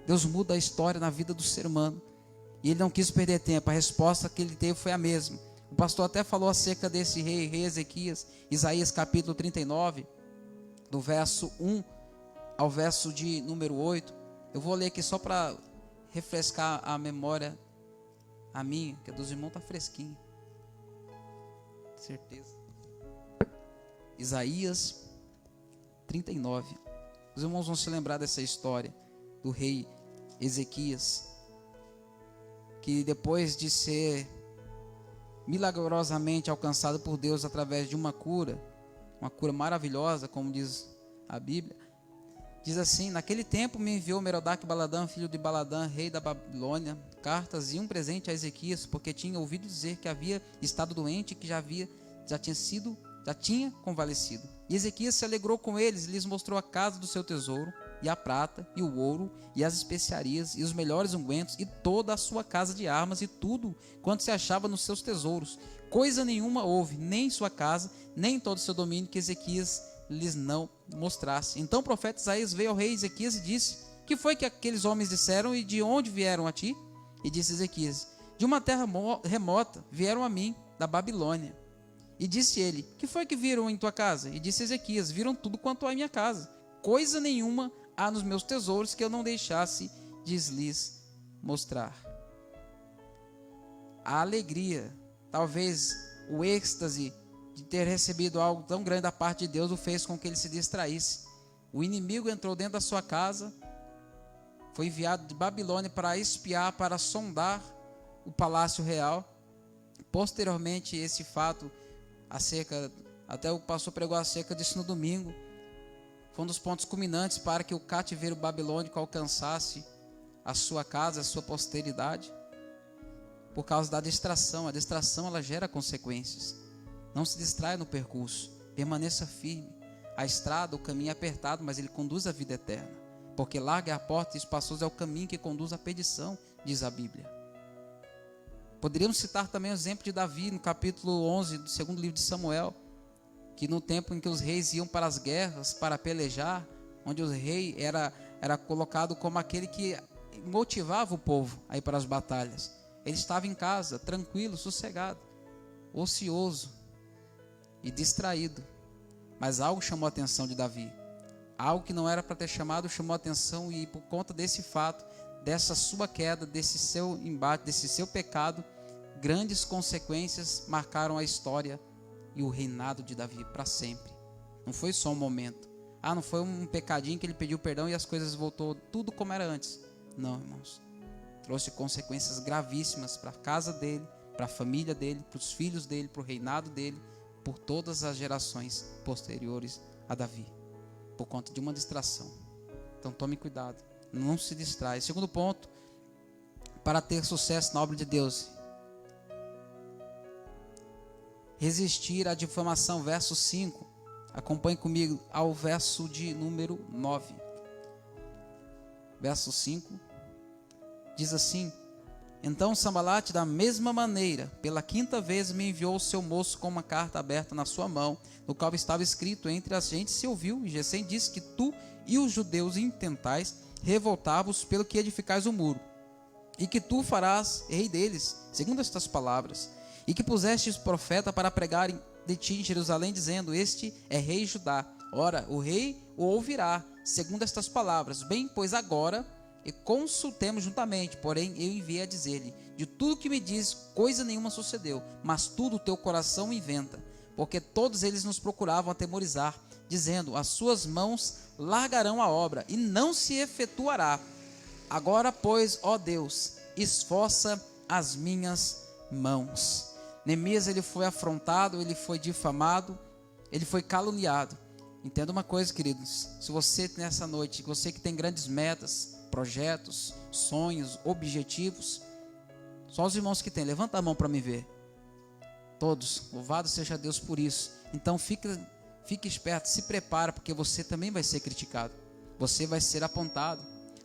Deus muda a história na vida do ser humano. E Ele não quis perder tempo. A resposta que Ele teve foi a mesma. O pastor até falou acerca desse rei Ezequias. Isaías capítulo 39, do verso 1 ao verso de número 8. Eu vou ler aqui só para refrescar a memória. A minha, que a dos irmãos está fresquinha. Certeza. Isaías 39. Os irmãos vão se lembrar dessa história do rei Ezequias, que depois de ser milagrosamente alcançado por Deus através de uma cura maravilhosa, como diz a Bíblia, diz assim: naquele tempo me enviou Merodach-Baladã, filho de Baladã, rei da Babilônia, cartas e um presente a Ezequias, porque tinha ouvido dizer que havia estado doente e que já tinha convalescido. E Ezequias se alegrou com eles e lhes mostrou a casa do seu tesouro, e a prata, e o ouro, e as especiarias, e os melhores ungüentos, e toda a sua casa de armas, e tudo quanto se achava nos seus tesouros. Coisa nenhuma houve, nem em sua casa, nem em todo o seu domínio, que Ezequias lhes não mostrasse. Então o profeta Isaías veio ao rei Ezequias e disse: que foi que aqueles homens disseram e de onde vieram a ti? E disse Ezequias: de uma terra remota vieram a mim, da Babilônia. E disse ele: que foi que viram em tua casa? E disse Ezequias: viram tudo quanto há em minha casa. Coisa nenhuma há nos meus tesouros que eu não deixasse de lhes mostrar. A alegria, talvez o êxtase de ter recebido algo tão grande da parte de Deus, o fez com que ele se distraísse. O inimigo entrou dentro da sua casa, foi enviado de Babilônia para espiar, para sondar o palácio real. Posteriormente, esse fato, até o pastor pregou acerca disso no domingo, foi um dos pontos culminantes para que o cativeiro babilônico alcançasse a sua casa, a sua posteridade, por causa da distração. A distração, ela gera consequências. Não se distraia no percurso, permaneça firme. A estrada, o caminho é apertado, mas ele conduz à vida eterna, porque larga é a porta e espaçoso é o caminho que conduz à perdição, diz a Bíblia. Poderíamos citar também o exemplo de Davi, no capítulo 11 do segundo livro de Samuel, que no tempo em que os reis iam para as guerras, para pelejar, onde o rei era colocado como aquele que motivava o povo a ir para as batalhas. Ele estava em casa, tranquilo, sossegado, ocioso e distraído. Mas algo chamou a atenção de Davi. Algo que não era para ter chamado, chamou a atenção, e por conta desse fato, dessa sua queda, desse seu embate, desse seu pecado, grandes consequências marcaram a história e o reinado de Davi para sempre. Não foi só um momento. Não foi um pecadinho que ele pediu perdão e as coisas voltou tudo como era antes. Não, irmãos. Trouxe consequências gravíssimas para a casa dele, para a família dele, para os filhos dele, para o reinado dele, por todas as gerações posteriores a Davi, por conta de uma distração. Então tome cuidado, não se distrai. Segundo ponto, para ter sucesso na obra de Deus: resistir à difamação. Verso 5, acompanhe comigo ao verso de número 9. Verso 5 diz assim: então Sambalate, da mesma maneira, pela quinta vez me enviou o seu moço com uma carta aberta na sua mão, no qual estava escrito: entre as gentes se ouviu, e Gesem disse que tu e os judeus intentais revoltar-vos pelo que edificais o muro, e que tu farás rei deles, segundo estas palavras, e que pusestes profeta para pregar de ti em Jerusalém, dizendo: este é rei de Judá. Ora, o rei o ouvirá, segundo estas palavras. Bem, pois agora e consultemos juntamente. Porém eu enviei a dizer-lhe: de tudo que me diz, coisa nenhuma sucedeu, mas tudo o teu coração inventa, porque todos eles nos procuravam atemorizar, dizendo: as suas mãos largarão a obra, e não se efetuará. Agora, pois, ó Deus, esforça as minhas mãos. Neemias, ele foi afrontado, ele foi difamado, ele foi caluniado. Entenda uma coisa, queridos, se você nessa noite, você que tem grandes metas, projetos, sonhos, objetivos, só os irmãos que têm, levanta a mão para me ver. Todos, louvado seja Deus por isso. Então fique esperto, se prepara, porque você também vai ser criticado, você vai ser apontado,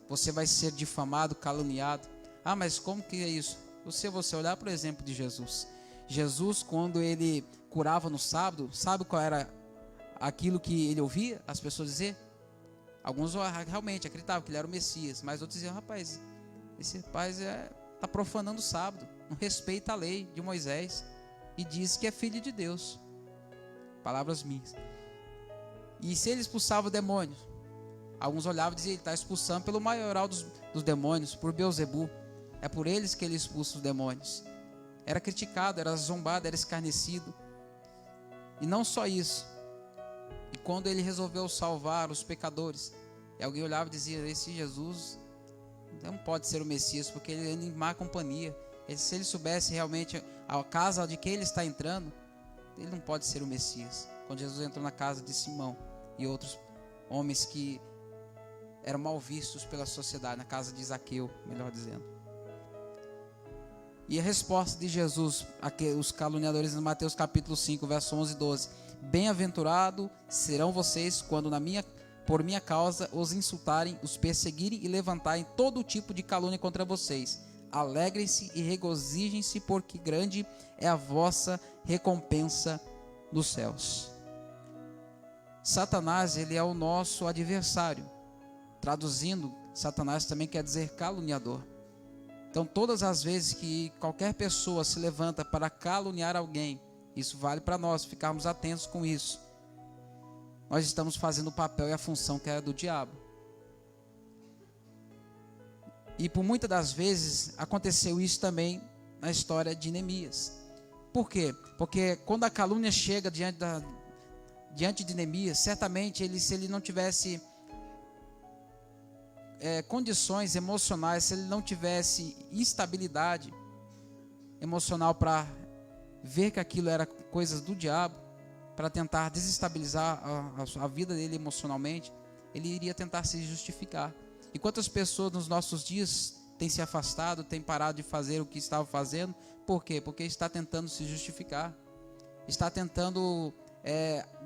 você vai ser difamado, caluniado. Ah, mas como que é isso? Você olhar para o exemplo de Jesus. Jesus, quando ele curava no sábado, sabe qual era aquilo que ele ouvia as pessoas dizer? Alguns realmente acreditavam que ele era o Messias, mas outros diziam: rapaz, esse rapaz está profanando o sábado, não respeita a lei de Moisés e diz que é filho de Deus. Palavras minhas. E se ele expulsava demônios, alguns olhavam e diziam: ele está expulsando pelo maioral dos demônios, por Beelzebu, é por eles que ele expulsa os demônios. Era criticado, era zombado, era escarnecido. E não só isso, e quando ele resolveu salvar os pecadores, e alguém olhava e dizia: esse Jesus não pode ser o Messias, porque ele anda em má companhia. Se ele soubesse realmente a casa de que ele está entrando, ele não pode ser o Messias. Quando Jesus entrou na casa de Simão e outros homens que eram mal vistos pela sociedade, na casa de Zaqueu, melhor dizendo. E a resposta de Jesus, os caluniadores, em Mateus capítulo 5, verso 11 e 12: bem-aventurado serão vocês quando por minha causa os insultarem, os perseguirem e levantarem todo tipo de calúnia contra vocês. Alegrem-se e regozijem-se, porque grande é a vossa recompensa nos céus. Satanás, ele é o nosso adversário. Traduzindo, Satanás também quer dizer caluniador. Então, todas as vezes que qualquer pessoa se levanta para caluniar alguém, isso vale para nós ficarmos atentos com isso. Nós estamos fazendo o papel e a função que era do diabo. E por muitas das vezes aconteceu isso também na história de Neemias. Por quê? Porque quando a calúnia chega diante de Neemias, certamente se ele não tivesse condições emocionais, se ele não tivesse instabilidade emocional para ver que aquilo era coisas do diabo, para tentar desestabilizar a vida dele emocionalmente, ele iria tentar se justificar. E quantas pessoas nos nossos dias têm se afastado, têm parado de fazer o que estavam fazendo? Por quê? Porque está tentando se justificar, está tentando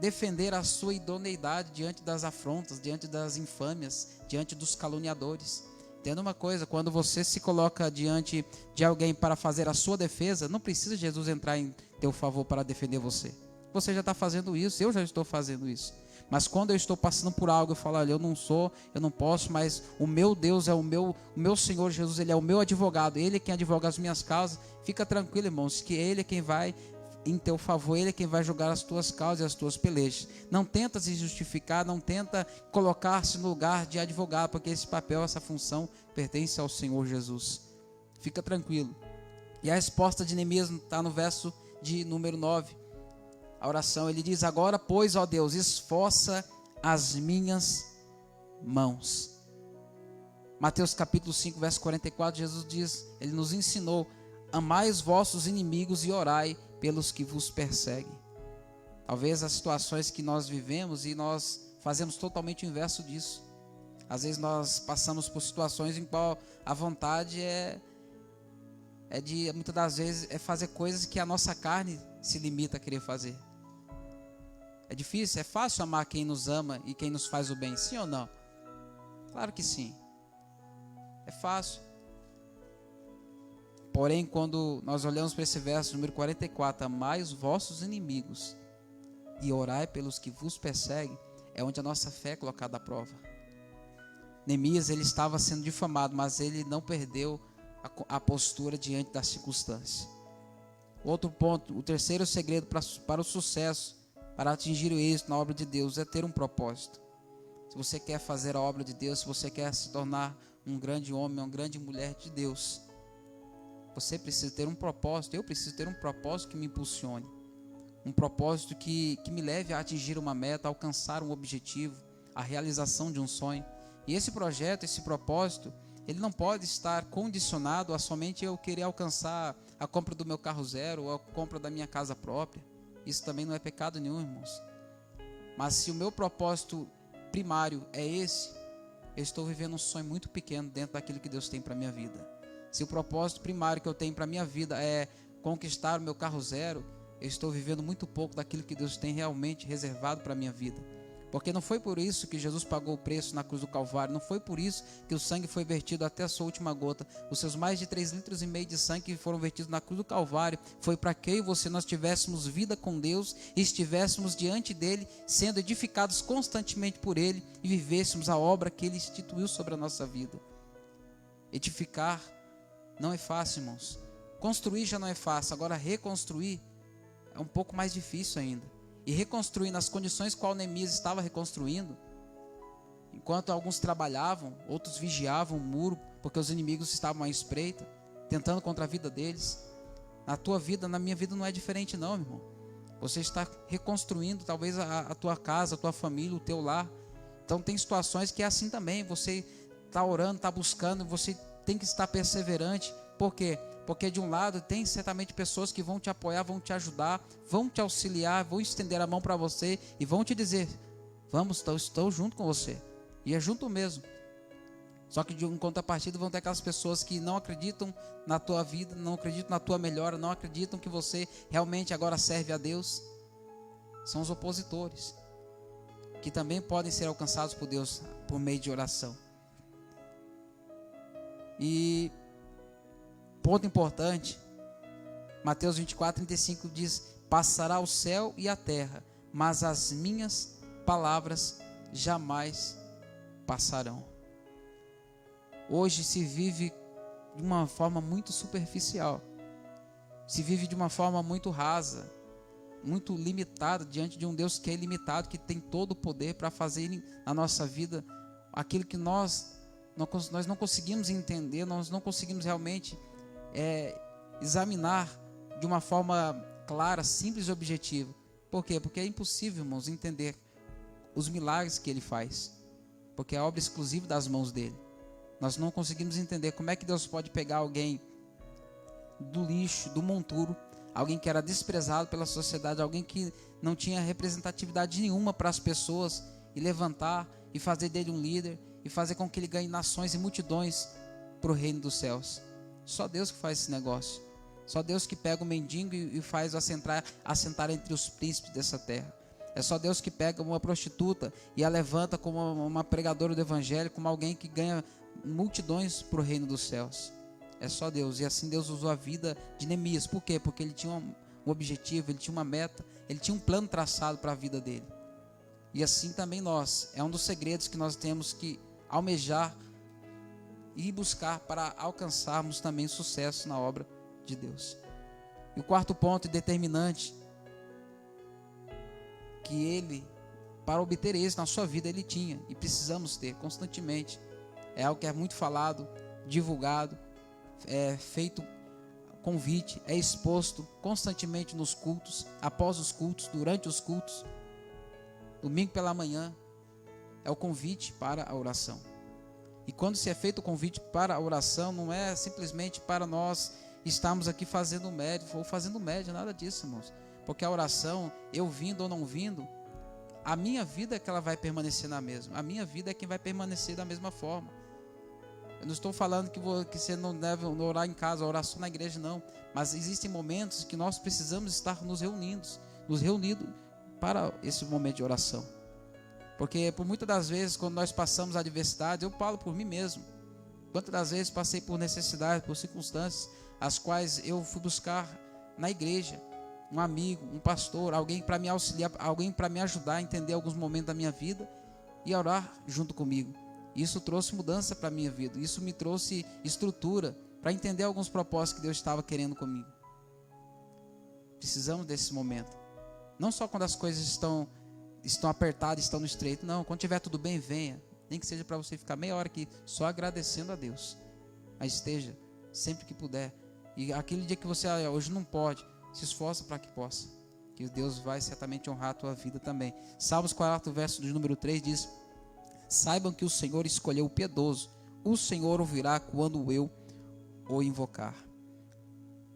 defender a sua idoneidade diante das afrontas, diante das infâmias, diante dos caluniadores. Entenda uma coisa: quando você se coloca diante de alguém para fazer a sua defesa, não precisa Jesus entrar em teu favor para defender você. Você já está fazendo isso, eu já estou fazendo isso. Mas quando eu estou passando por algo, eu falo: olha, eu não posso, mas o meu Deus é o meu Senhor Jesus, Ele é o meu advogado, Ele é quem advoga as minhas causas. Fica tranquilo, irmãos, que Ele é quem vai em teu favor, Ele é quem vai julgar as tuas causas e as tuas pelejas. Não tenta se justificar, não tenta colocar-se no lugar de advogado, porque esse papel, essa função pertence ao Senhor Jesus. Fica tranquilo. E a resposta de Neemias está no verso de número 9. A oração, ele diz: agora, pois, ó Deus, esforça as minhas mãos. Mateus capítulo 5, verso 44, Jesus diz, ele nos ensinou: amai os vossos inimigos e orai pelos que vos perseguem. Talvez as situações que nós vivemos, e nós fazemos totalmente o inverso disso. Às vezes nós passamos por situações em qual a vontade muitas das vezes é fazer coisas que a nossa carne se limita a querer fazer. É difícil, é fácil amar quem nos ama e quem nos faz o bem, sim ou não? Claro que sim. É fácil. Porém, quando nós olhamos para esse verso, número 44, amai os vossos inimigos e orai pelos que vos perseguem, é onde a nossa fé é colocada à prova. Neemias, ele estava sendo difamado, mas ele não perdeu a postura diante das circunstâncias. Outro ponto, o terceiro segredo para o sucesso, para atingir o êxito na obra de Deus, é ter um propósito. Se você quer fazer a obra de Deus, se você quer se tornar um grande homem, uma grande mulher de Deus, você precisa ter um propósito. Eu preciso ter um propósito que me impulsione. um propósito que me leve a atingir uma meta, a alcançar um objetivo, a realização de um sonho. E esse projeto, esse propósito, ele não pode estar condicionado a somente eu querer alcançar a compra do meu carro zero ou a compra da minha casa própria. Isso também não é pecado nenhum, irmãos. Mas se o meu propósito primário é esse, eu estou vivendo um sonho muito pequeno dentro daquilo que Deus tem para a minha vida. Se o propósito primário que eu tenho para a minha vida é conquistar o meu carro zero, eu estou vivendo muito pouco daquilo que Deus tem realmente reservado para a minha vida. Porque não foi por isso que Jesus pagou o preço na cruz do Calvário, não foi por isso que o sangue foi vertido até a sua última gota. Os seus mais de 3,5 litros de sangue que foram vertidos na cruz do Calvário, foi para que eu e você nós tivéssemos vida com Deus e estivéssemos diante dele, sendo edificados constantemente por ele e vivêssemos a obra que ele instituiu sobre a nossa vida. Edificar não é fácil, irmãos. Construir já não é fácil, agora reconstruir é um pouco mais difícil ainda. E reconstruir nas condições qual Neemias estava reconstruindo, enquanto alguns trabalhavam, outros vigiavam o muro, porque os inimigos estavam à espreita, tentando contra a vida deles. Na tua vida, na minha vida não é diferente não, meu irmão. Você está reconstruindo talvez a tua casa, a tua família, o teu lar. Então tem situações que é assim também, você está orando, está buscando, você tem que estar perseverante. Por quê? Porque de um lado tem certamente pessoas que vão te apoiar, vão te ajudar, vão te auxiliar, vão estender a mão para você e vão te dizer: vamos, estou junto com você. E é junto mesmo. Só que de um contrapartida vão ter aquelas pessoas que não acreditam na tua vida, não acreditam na tua melhora, não acreditam que você realmente agora serve a Deus. São os opositores, que também podem ser alcançados por Deus por meio de oração. E ponto importante, Mateus 24:35 diz: passará o céu e a terra, mas as minhas palavras jamais passarão. Hoje se vive de uma forma muito superficial, se vive de uma forma muito rasa, muito limitada diante de um Deus que é ilimitado, que tem todo o poder para fazer na nossa vida aquilo que nós não conseguimos entender, nós não conseguimos realmente examinar de uma forma clara, simples e objetiva. Por quê? Porque é impossível, irmãos, entender os milagres que ele faz, porque é obra exclusiva das mãos dele. Nós não conseguimos entender como é que Deus pode pegar alguém do lixo, do monturo, alguém que era desprezado pela sociedade, alguém que não tinha representatividade nenhuma para as pessoas, e levantar e fazer dele um líder e fazer com que ele ganhe nações e multidões para o reino dos céus. Só Deus que faz esse negócio. Só Deus que pega o mendigo e faz assentar entre os príncipes dessa terra. É só Deus que pega uma prostituta e a levanta como uma pregadora do evangelho, como alguém que ganha multidões para o reino dos céus. É só Deus. E assim Deus usou a vida de Neemias. Por quê? Porque ele tinha um objetivo, ele tinha uma meta, ele tinha um plano traçado para a vida dele. E assim também nós. É um dos segredos que nós temos que almejar e buscar para alcançarmos também sucesso na obra de Deus. E o quarto ponto determinante, que ele, para obter êxito na sua vida, ele tinha e precisamos ter constantemente. É algo que é muito falado, divulgado, é feito convite, é exposto constantemente nos cultos, após os cultos, durante os cultos, domingo pela manhã, é o convite para a oração. E quando se é feito o convite para a oração, não é simplesmente para nós estarmos aqui fazendo média, nada disso, irmãos. Porque a oração, eu vindo ou não vindo, a minha vida é que ela vai permanecer na mesma. A minha vida é que vai permanecer da mesma forma. Eu não estou falando que você não deve orar em casa, orar só na igreja, não. Mas existem momentos que nós precisamos estar nos reunindo para esse momento de oração. Porque por muitas das vezes, quando nós passamos adversidades, eu falo por mim mesmo. Quantas das vezes passei por necessidades, por circunstâncias, as quais eu fui buscar na igreja, um amigo, um pastor, alguém para me auxiliar, alguém para me ajudar a entender alguns momentos da minha vida e orar junto comigo. Isso trouxe mudança para a minha vida, isso me trouxe estrutura para entender alguns propósitos que Deus estava querendo comigo. Precisamos desse momento. Não só quando as coisas estão apertadas, estão no estreito. Não, quando estiver tudo bem, venha. Nem que seja para você ficar meia hora aqui só agradecendo a Deus. Mas esteja sempre que puder. E aquele dia que você hoje não pode, se esforça para que possa. que Deus vai certamente honrar a tua vida também. Salmos 40, verso de número 3 diz: saibam que o Senhor escolheu o piedoso, o Senhor ouvirá quando eu o invocar.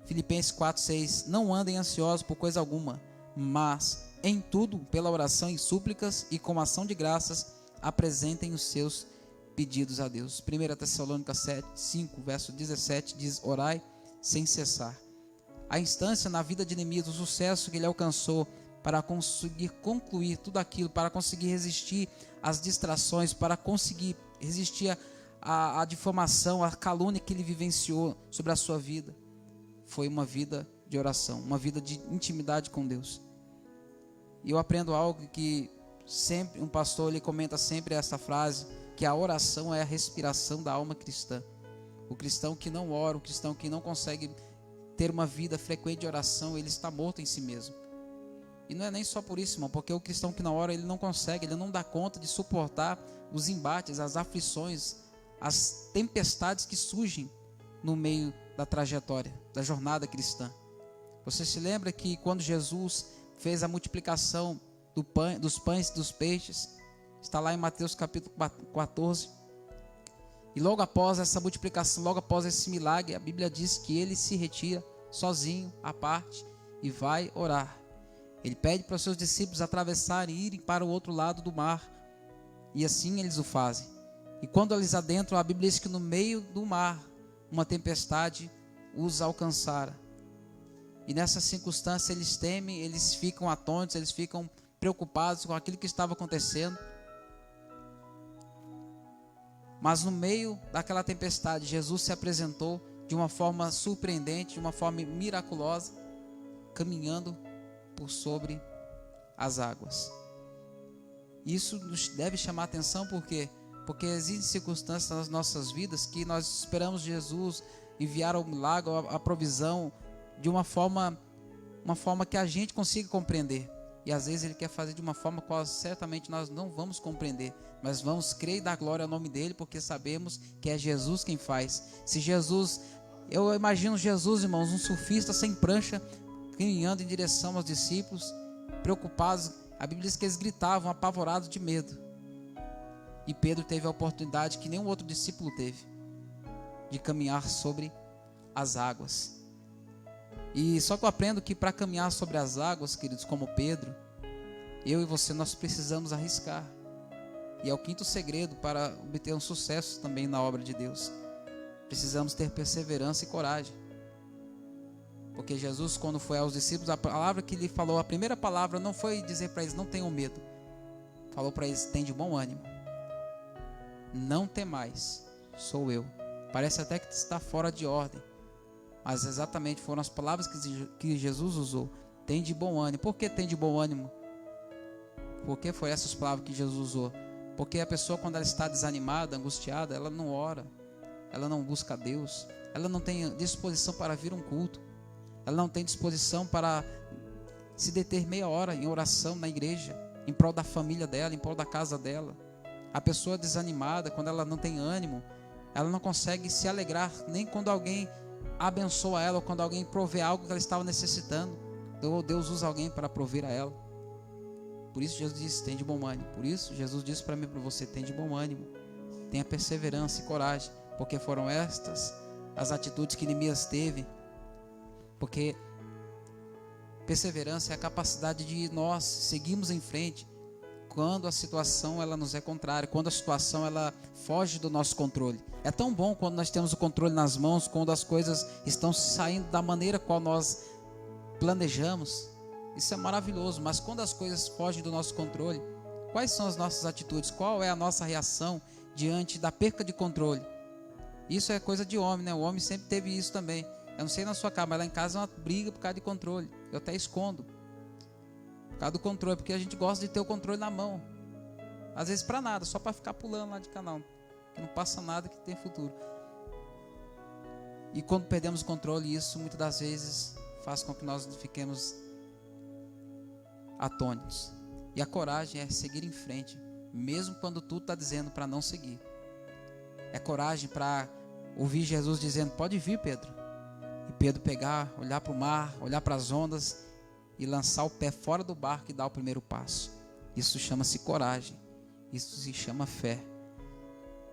Filipenses 4, 6: não andem ansiosos por coisa alguma, mas em tudo, pela oração e súplicas e com ação de graças, apresentem os seus pedidos a Deus. 1 Tessalônicas 5, verso 17 diz: orai sem cessar. A instância na vida de Neemias, o sucesso que ele alcançou para conseguir concluir tudo aquilo, para conseguir resistir às distrações, para conseguir resistir à difamação, à calúnia que ele vivenciou sobre a sua vida, foi uma vida de oração, uma vida de intimidade com Deus. E eu aprendo algo que sempre, um pastor, ele comenta sempre essa frase, que a oração é a respiração da alma cristã. O cristão que não ora, o cristão que não consegue ter uma vida frequente de oração, ele está morto em si mesmo. E não é nem só por isso, irmão, porque o cristão que não ora, ele não consegue, ele não dá conta de suportar os embates, as aflições, as tempestades que surgem no meio da trajetória, da jornada cristã. Você se lembra que quando Jesus fez a multiplicação dos pães e dos peixes, está lá em Mateus capítulo 14, e logo após essa multiplicação, logo após esse milagre, a Bíblia diz que ele se retira sozinho, à parte, e vai orar. Ele pede para os seus discípulos atravessarem e irem para o outro lado do mar, e assim eles o fazem. E quando eles adentram, a Bíblia diz que no meio do mar, uma tempestade os alcançara. E nessa circunstância eles temem, eles ficam atônitos, eles ficam preocupados com aquilo que estava acontecendo. Mas no meio daquela tempestade, Jesus se apresentou de uma forma surpreendente, de uma forma miraculosa, caminhando por sobre as águas. Isso nos deve chamar a atenção, por quê? Porque existem circunstâncias nas nossas vidas que nós esperamos Jesus enviar o milagre, a provisão, de uma forma que a gente consiga compreender. E às vezes Ele quer fazer de uma forma qual certamente nós não vamos compreender, mas vamos crer e dar glória ao nome dEle, porque sabemos que é Jesus quem faz. Se Jesus, eu imagino Jesus, irmãos, um surfista sem prancha, caminhando em direção aos discípulos, preocupados. A Bíblia diz que eles gritavam, apavorados de medo. E Pedro teve a oportunidade que nenhum outro discípulo teve, de caminhar sobre as águas. E só que eu aprendo que para caminhar sobre as águas, queridos, como Pedro, eu e você, nós precisamos arriscar. E é o quinto segredo para obter um sucesso também na obra de Deus. Precisamos ter perseverança e coragem. Porque Jesus, quando foi aos discípulos, a palavra que Ele falou, a primeira palavra não foi dizer para eles: não tenham medo. Falou para eles: tem de bom ânimo. Não temais, sou eu. Parece até que está fora de ordem, mas exatamente foram as palavras que Jesus usou. Tem de bom ânimo. Por que tem de bom ânimo? Porque foi essas palavras que Jesus usou. Porque a pessoa, quando ela está desanimada, angustiada, ela não ora, ela não busca a Deus, ela não tem disposição para vir um culto, ela não tem disposição para se deter meia hora em oração na igreja, em prol da família dela, em prol da casa dela. A pessoa desanimada, quando ela não tem ânimo, ela não consegue se alegrar nem quando alguém abençoa ela, ou quando alguém provê algo que ela estava necessitando. Deus usa alguém para prover a ela. Por isso Jesus disse: tem de bom ânimo. Por isso Jesus disse para mim e para você: tem de bom ânimo, tenha perseverança e coragem, porque foram estas as atitudes que Neemias teve. Porque perseverança é a capacidade de nós seguirmos em frente quando a situação ela nos é contrária, quando a situação ela foge do nosso controle. É tão bom quando nós temos o controle nas mãos, quando as coisas estão saindo da maneira qual nós planejamos. Isso é maravilhoso, mas quando as coisas fogem do nosso controle, quais são as nossas atitudes? Qual é a nossa reação diante da perca de controle? Isso é coisa de homem, né? O homem sempre teve isso também. Eu não sei na sua casa, mas lá em casa é uma briga por causa de controle. Eu até escondo por causa do controle, porque a gente gosta de ter o controle na mão. Às vezes para nada, só para ficar pulando lá de canal, que não passa nada, que tem futuro. E quando perdemos o controle, isso muitas das vezes faz com que nós fiquemos atônitos. E a coragem é seguir em frente, mesmo quando tudo está dizendo para não seguir. É coragem para ouvir Jesus dizendo: pode vir, Pedro. E Pedro pegar, olhar para o mar, olhar para as ondas e lançar o pé fora do barco e dar o primeiro passo. Isso chama-se coragem. Isso se chama fé.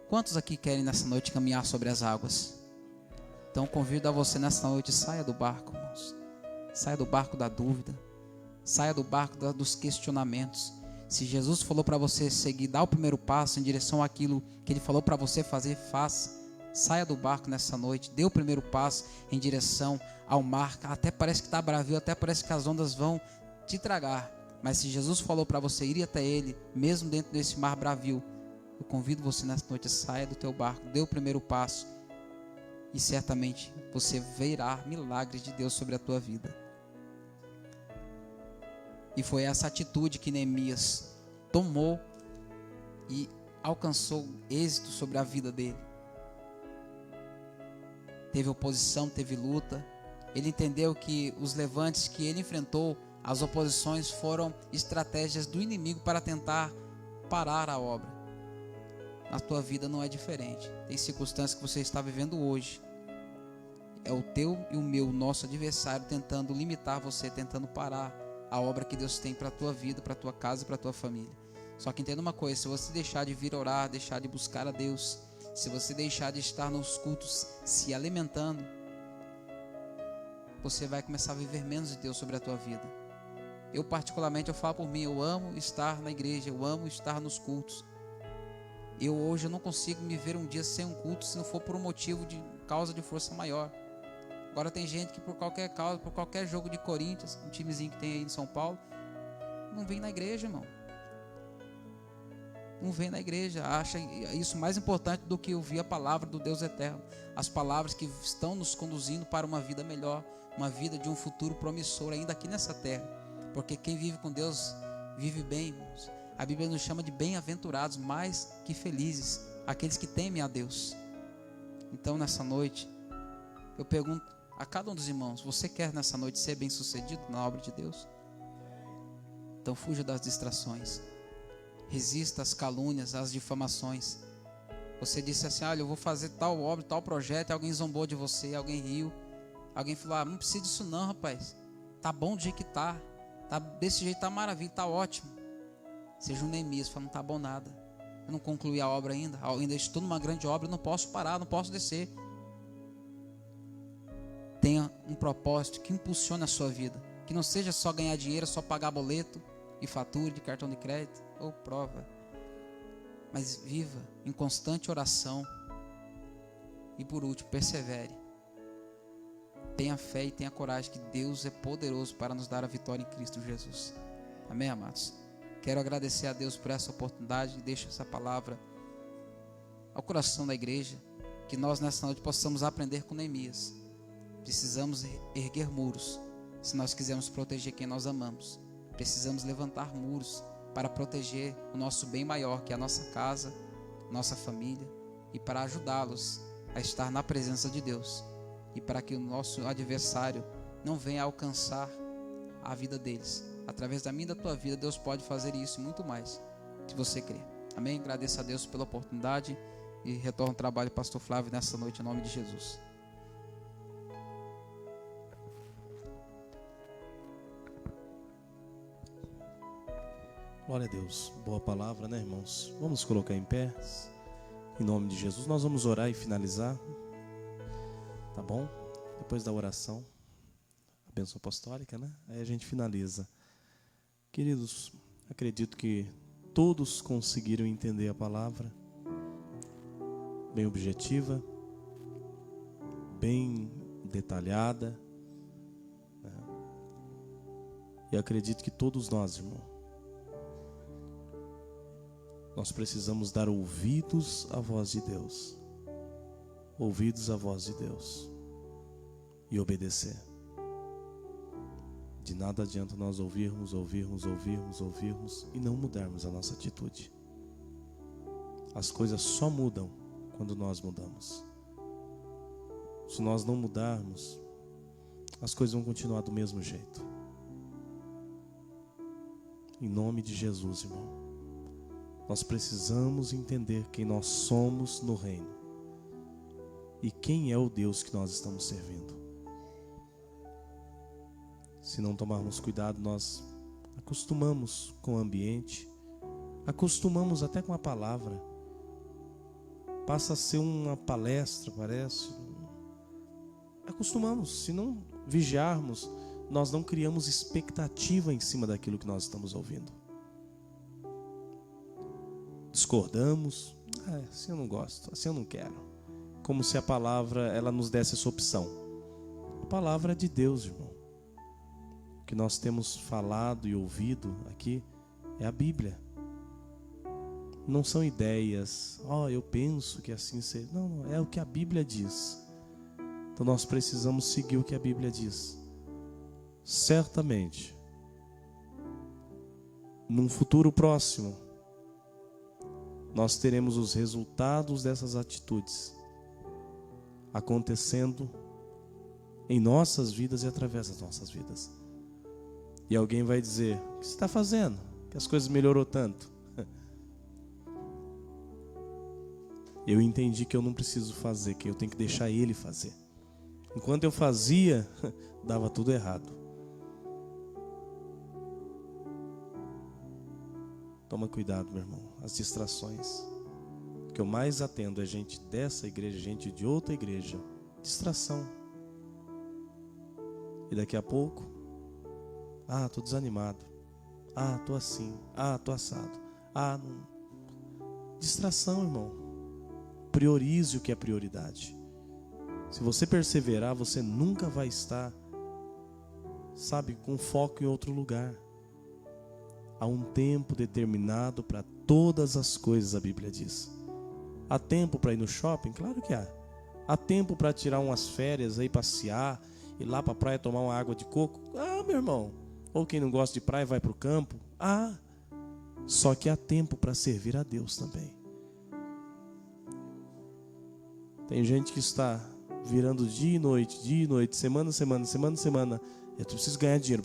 Quantos aqui querem nessa noite caminhar sobre as águas? Então convido a você nessa noite, saia do barco, irmãos. Saia do barco da dúvida. Saia do barco dos questionamentos. Se Jesus falou para você seguir, dar o primeiro passo em direção àquilo que Ele falou para você fazer, faça. Saia do barco nessa noite, dê o primeiro passo em direção ao mar. Até parece que está bravio, até parece que as ondas vão te tragar. Mas se Jesus falou para você ir até Ele, mesmo dentro desse mar bravio, eu convido você nessa noite, saia do teu barco, dê o primeiro passo. E certamente você verá milagres de Deus sobre a tua vida. E foi essa atitude que Neemias tomou e alcançou êxito sobre a vida dele. Teve oposição, teve luta. Ele entendeu que os levantes que ele enfrentou, as oposições, foram estratégias do inimigo para tentar parar a obra. Na tua vida não é diferente. Tem circunstâncias que você está vivendo hoje. É o teu e o meu, nosso adversário, tentando limitar você, tentando parar a obra que Deus tem para a tua vida, para a tua casa e para a tua família. Só que entenda uma coisa, se você deixar de vir orar, deixar de buscar a Deus, se você deixar de estar nos cultos se alimentando, você vai começar a viver menos de Deus sobre a tua vida. Eu particularmente, eu falo por mim, eu amo estar na igreja, eu amo estar nos cultos. Hoje eu não consigo me ver um dia sem um culto se não for por um motivo de causa de força maior. Agora tem gente que por qualquer causa, por qualquer jogo de Corinthians, um timezinho que tem aí em São Paulo, não vem na igreja, irmão. Não vem na igreja, acha isso mais importante do que ouvir a palavra do Deus eterno. As palavras que estão nos conduzindo para uma vida melhor, uma vida de um futuro promissor ainda aqui nessa terra. Porque quem vive com Deus vive bem, irmãos. A Bíblia nos chama de bem-aventurados, mais que felizes, aqueles que temem a Deus. Então nessa noite, eu pergunto a cada um dos irmãos, você quer nessa noite ser bem-sucedido na obra de Deus? Então fuja das distrações. Resista às calúnias, às difamações. Você disse assim, olha, eu vou fazer tal obra, tal projeto, e alguém zombou de você, alguém riu. Alguém falou, não precisa disso não, rapaz. Tá bom do jeito que tá. Desse jeito tá maravilha, tá ótimo. Seja um Neemias, fala, não tá bom nada. Eu não concluí a obra ainda. Ainda estou numa grande obra, eu não posso parar, não posso descer. Tenha um propósito que impulsione a sua vida. Que não seja só ganhar dinheiro, só pagar boleto e fatura de cartão de crédito ou prova. Mas viva em constante oração. E por último, persevere. Tenha fé e tenha coragem que Deus é poderoso para nos dar a vitória em Cristo Jesus. Amém, amados? Quero agradecer a Deus por essa oportunidade e deixo essa palavra ao coração da igreja. Que nós nessa noite possamos aprender com Neemias. Precisamos erguer muros se nós quisermos proteger quem nós amamos. Precisamos levantar muros para proteger o nosso bem maior, que é a nossa casa, nossa família, e para ajudá-los a estar na presença de Deus, e para que o nosso adversário não venha alcançar a vida deles. Através da minha e da tua vida, Deus pode fazer isso e muito mais, se você crer. Amém? Agradeço a Deus pela oportunidade e retorno ao trabalho, pastor Flávio, nessa noite, em nome de Jesus. Glória a Deus, boa palavra, né, irmãos? Vamos colocar em pé, em nome de Jesus. Nós vamos orar e finalizar, tá bom? Depois da oração, a bênção apostólica, né? Aí a gente finaliza. Queridos, acredito que todos conseguiram entender a palavra, bem objetiva, bem detalhada, né? E acredito que todos nós, irmão, nós precisamos dar ouvidos à voz de Deus. Ouvidos à voz de Deus. E obedecer. De nada adianta nós ouvirmos e não mudarmos a nossa atitude. As coisas só mudam quando nós mudamos. Se nós não mudarmos, as coisas vão continuar do mesmo jeito. Em nome de Jesus, irmão. Nós precisamos entender quem nós somos no reino e quem é o Deus que nós estamos servindo. Se não tomarmos cuidado, nós acostumamos com o ambiente, acostumamos até com a palavra. Passa a ser uma palestra, parece. Acostumamos. Se não vigiarmos, nós não criamos expectativa em cima daquilo que nós estamos ouvindo. Discordamos. Assim eu não gosto, assim eu não quero. Como se a palavra ela nos desse essa opção. A palavra é de Deus, irmão. O que nós temos falado e ouvido aqui é a Bíblia. Não são ideias, eu penso que assim seja. Não, é o que a Bíblia diz. Então nós precisamos seguir o que a Bíblia diz. Certamente, num futuro próximo, nós teremos os resultados dessas atitudes acontecendo em nossas vidas e através das nossas vidas. E alguém vai dizer: o que você está fazendo? Que as coisas melhorou tanto. Eu entendi que eu não preciso fazer, que eu tenho que deixar Ele fazer. Enquanto eu fazia, dava tudo errado. Toma cuidado, meu irmão. As distrações. O que eu mais atendo é gente dessa igreja, gente de outra igreja. Distração. E daqui a pouco, tô desanimado. Tô assim. Tô assado. Não. Distração, irmão. Priorize o que é prioridade. Se você perseverar, você nunca vai estar, com foco em outro lugar. Há um tempo determinado para todas as coisas, a Bíblia diz. Há tempo para ir no shopping? Claro que há. Há tempo para tirar umas férias, aí passear, ir lá para a praia tomar uma água de coco? Meu irmão. Ou quem não gosta de praia vai para o campo? Só que há tempo para servir a Deus também. Tem gente que está virando dia e noite, semana. Eu preciso ganhar dinheiro.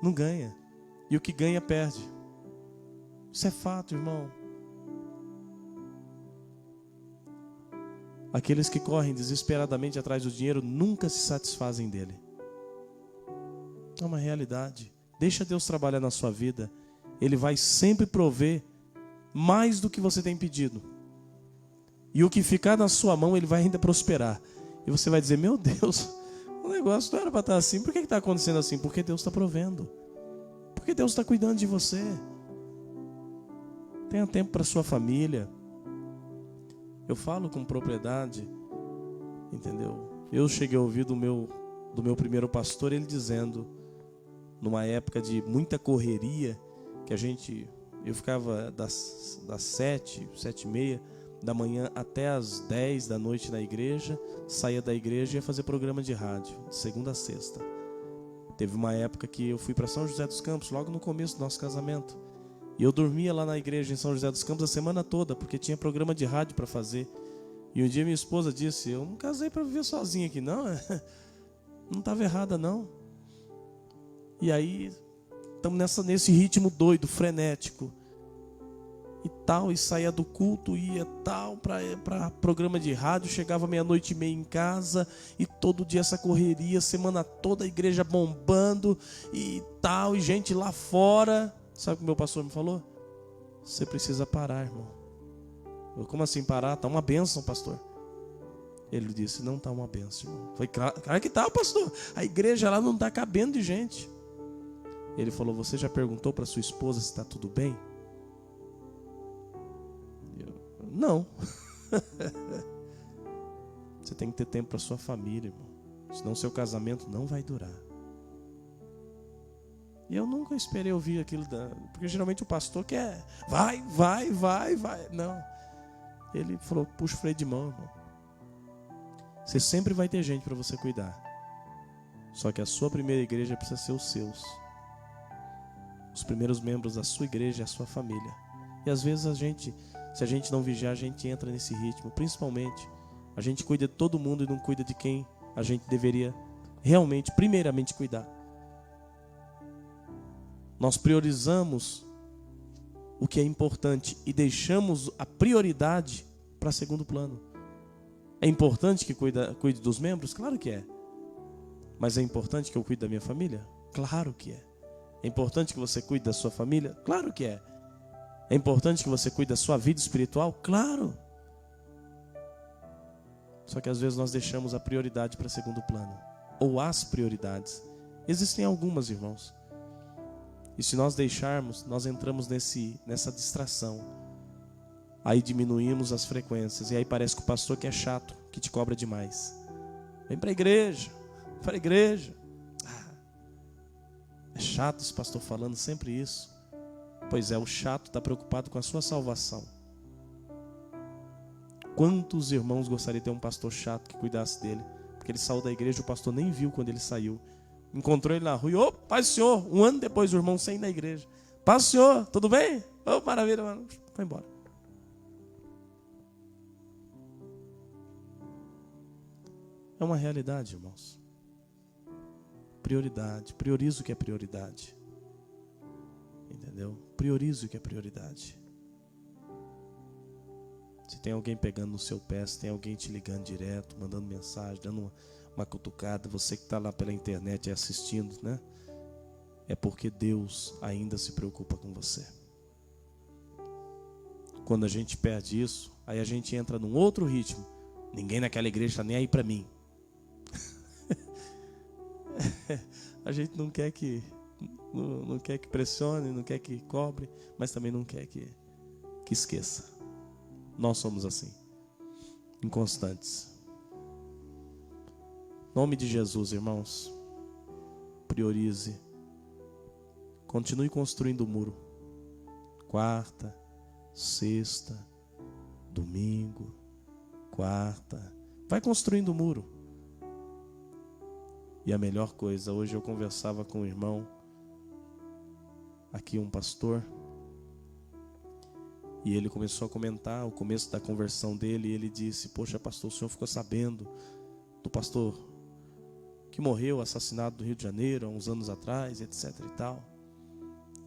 Não ganha. E o que ganha, perde. Isso é fato, irmão. Aqueles que correm desesperadamente atrás do dinheiro nunca se satisfazem dele. É uma realidade. Deixa Deus trabalhar na sua vida. Ele vai sempre prover mais do que você tem pedido. E o que ficar na sua mão, Ele vai ainda prosperar. E você vai dizer: meu Deus, o negócio não era para estar assim. Por que está acontecendo assim? Porque Deus está provendo. Porque Deus está cuidando de você. Tenha tempo para sua família. Eu falo com propriedade, entendeu? Eu cheguei a ouvir do meu primeiro pastor, ele dizendo, numa época de muita correria, que eu ficava das 7h30 da manhã até as 10 da noite na igreja, saía da igreja e ia fazer programa de rádio, de segunda a sexta. Teve uma época que eu fui para São José dos Campos, logo no começo do nosso casamento. E eu dormia lá na igreja em São José dos Campos a semana toda, porque tinha programa de rádio para fazer. E um dia minha esposa disse: eu não casei para viver sozinha aqui, não. Não estava errada, não. E aí, estamos nesse ritmo doido, frenético. E tal, e saía do culto, ia tal, para programa de rádio, chegava 00:30 em casa, e todo dia essa correria, semana toda a igreja bombando, e tal, e gente lá fora. Sabe o que meu pastor me falou? Você precisa parar, irmão. Eu: como assim parar? Está uma bênção, pastor. Ele disse: não está uma bênção, irmão. Foi claro que está, pastor. A igreja lá não está cabendo de gente. Ele falou: você já perguntou para sua esposa se está tudo bem? Não. Você tem que ter tempo para sua família, irmão. Senão seu casamento não vai durar. E eu nunca esperei ouvir aquilo, porque geralmente o pastor quer, vai. Não. Ele falou: puxa o freio de mão, irmão. Você sempre vai ter gente para você cuidar. Só que a sua primeira igreja precisa ser os seus. Os primeiros membros da sua igreja é a sua família. E às vezes se a gente não vigiar, a gente entra nesse ritmo. Principalmente, a gente cuida de todo mundo e não cuida de quem a gente deveria realmente, primeiramente, cuidar. Nós priorizamos o que é importante e deixamos a prioridade para segundo plano. É importante que cuide dos membros? Claro que é. Mas é importante que eu cuide da minha família? Claro que é. É importante que você cuide da sua família? Claro que é. É importante que você cuide da sua vida espiritual? Claro. Só que às vezes nós deixamos a prioridade para segundo plano. Ou as prioridades. Existem algumas, irmãos. E se nós deixarmos, nós entramos nessa distração. Aí diminuímos as frequências. E aí parece que o pastor que é chato, que te cobra demais. Vem para a igreja. Para a igreja. É chato esse pastor falando sempre isso. Pois é, o chato está preocupado com a sua salvação. Quantos irmãos gostariam de ter um pastor chato que cuidasse dele? Porque ele saiu da igreja, o pastor nem viu quando ele saiu. Encontrou ele na rua e, ô, paz do senhor. Um ano depois o irmão saiu da igreja. Paz do senhor, tudo bem? Ô, maravilha, mano. Foi embora. É uma realidade, irmãos. Prioridade. Prioriza o que é prioridade. Entendeu? Prioriza o que é prioridade. Se tem alguém pegando no seu pé, se tem alguém te ligando direto, mandando mensagem, dando uma cutucada, você que está lá pela internet assistindo, né? É porque Deus ainda se preocupa com você. Quando a gente perde isso, aí a gente entra num outro ritmo. Ninguém naquela igreja está nem aí para mim. A gente não quer que pressione, não quer que cobre, mas também não quer que esqueça. Nós somos assim, inconstantes. Em nome de Jesus, irmãos, priorize. Continue construindo o muro. Quarta, sexta, domingo, quarta. Vai construindo o muro. E a melhor coisa, hoje eu conversava com um irmão, aqui um pastor, e ele começou a comentar o começo da conversão dele, e ele disse, poxa pastor, o senhor ficou sabendo do pastor que morreu, assassinado no Rio de Janeiro, há uns anos atrás, etc e tal.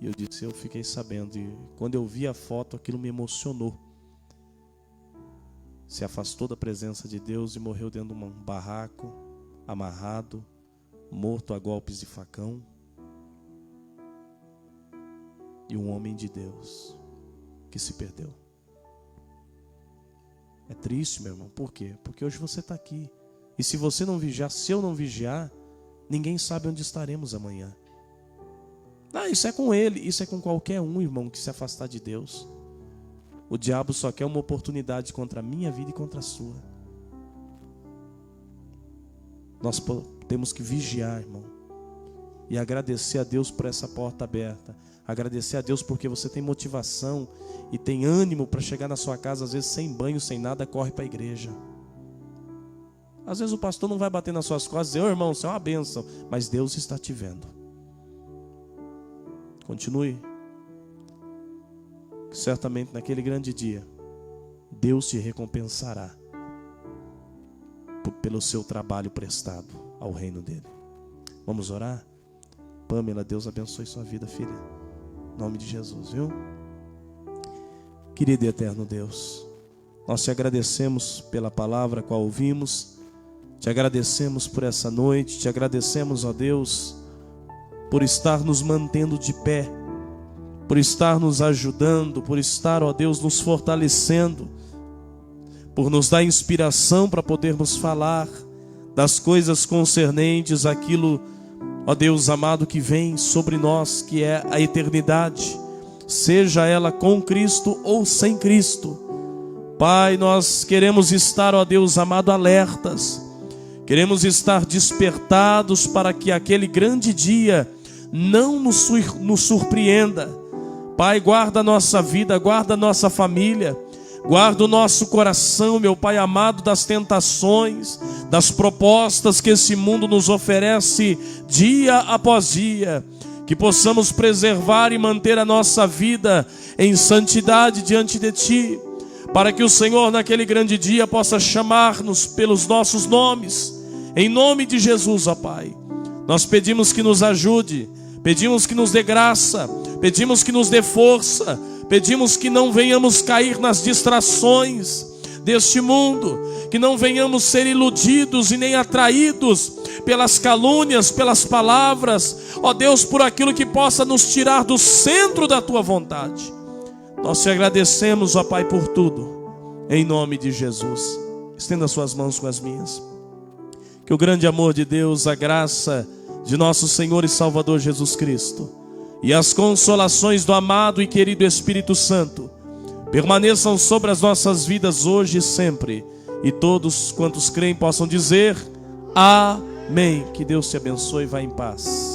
E eu disse, eu fiquei sabendo, e quando eu vi a foto, aquilo me emocionou. Se afastou da presença de Deus e morreu dentro de um barraco, amarrado, morto a golpes de facão. E um homem de Deus que se perdeu. É triste, meu irmão. Por quê? Porque hoje você está aqui. E se você não vigiar, se eu não vigiar, ninguém sabe onde estaremos amanhã. Isso é com ele, isso é com qualquer um, irmão, que se afastar de Deus. O diabo só quer uma oportunidade contra a minha vida e contra a sua. Nós temos que vigiar, irmão, e agradecer a Deus por essa porta aberta. Agradecer a Deus porque você tem motivação e tem ânimo para chegar na sua casa, às vezes sem banho, sem nada, corre para a igreja. Às vezes o pastor não vai bater nas suas costas e dizer, ô irmão, você é uma bênção, mas Deus está te vendo. Continue. Certamente naquele grande dia, Deus te recompensará pelo seu trabalho prestado ao reino dele. Vamos orar? Pamela, Deus abençoe sua vida, filha. Em nome de Jesus, viu? Querido e eterno Deus, nós te agradecemos pela palavra qual ouvimos, te agradecemos por essa noite, te agradecemos, ó Deus, por estar nos mantendo de pé, por estar nos ajudando, por estar, ó Deus, nos fortalecendo, por nos dar inspiração para podermos falar das coisas concernentes àquilo, ó Deus amado, que vem sobre nós, que é a eternidade, seja ela com Cristo ou sem Cristo. Pai, nós queremos estar, ó Deus amado, alertas, queremos estar despertados para que aquele grande dia não nos surpreenda. Pai, guarda a nossa vida, guarda a nossa família, guarda o nosso coração, meu Pai amado, das tentações, das propostas que esse mundo nos oferece dia após dia. Que possamos preservar e manter a nossa vida em santidade diante de Ti, para que o Senhor naquele grande dia possa chamar-nos pelos nossos nomes. Em nome de Jesus, ó Pai, nós pedimos que nos ajude, pedimos que nos dê graça, pedimos que nos dê força, pedimos que não venhamos cair nas distrações, deste mundo, que não venhamos ser iludidos e nem atraídos pelas calúnias, pelas palavras, ó Deus, por aquilo que possa nos tirar do centro da tua vontade. Nós te agradecemos, ó Pai, por tudo, em nome de Jesus. Estenda suas mãos com as minhas. Que o grande amor de Deus, a graça de nosso Senhor e Salvador Jesus Cristo e as consolações do amado e querido Espírito Santo permaneçam sobre as nossas vidas hoje e sempre. E todos quantos creem possam dizer amém. Que Deus te abençoe e vá em paz.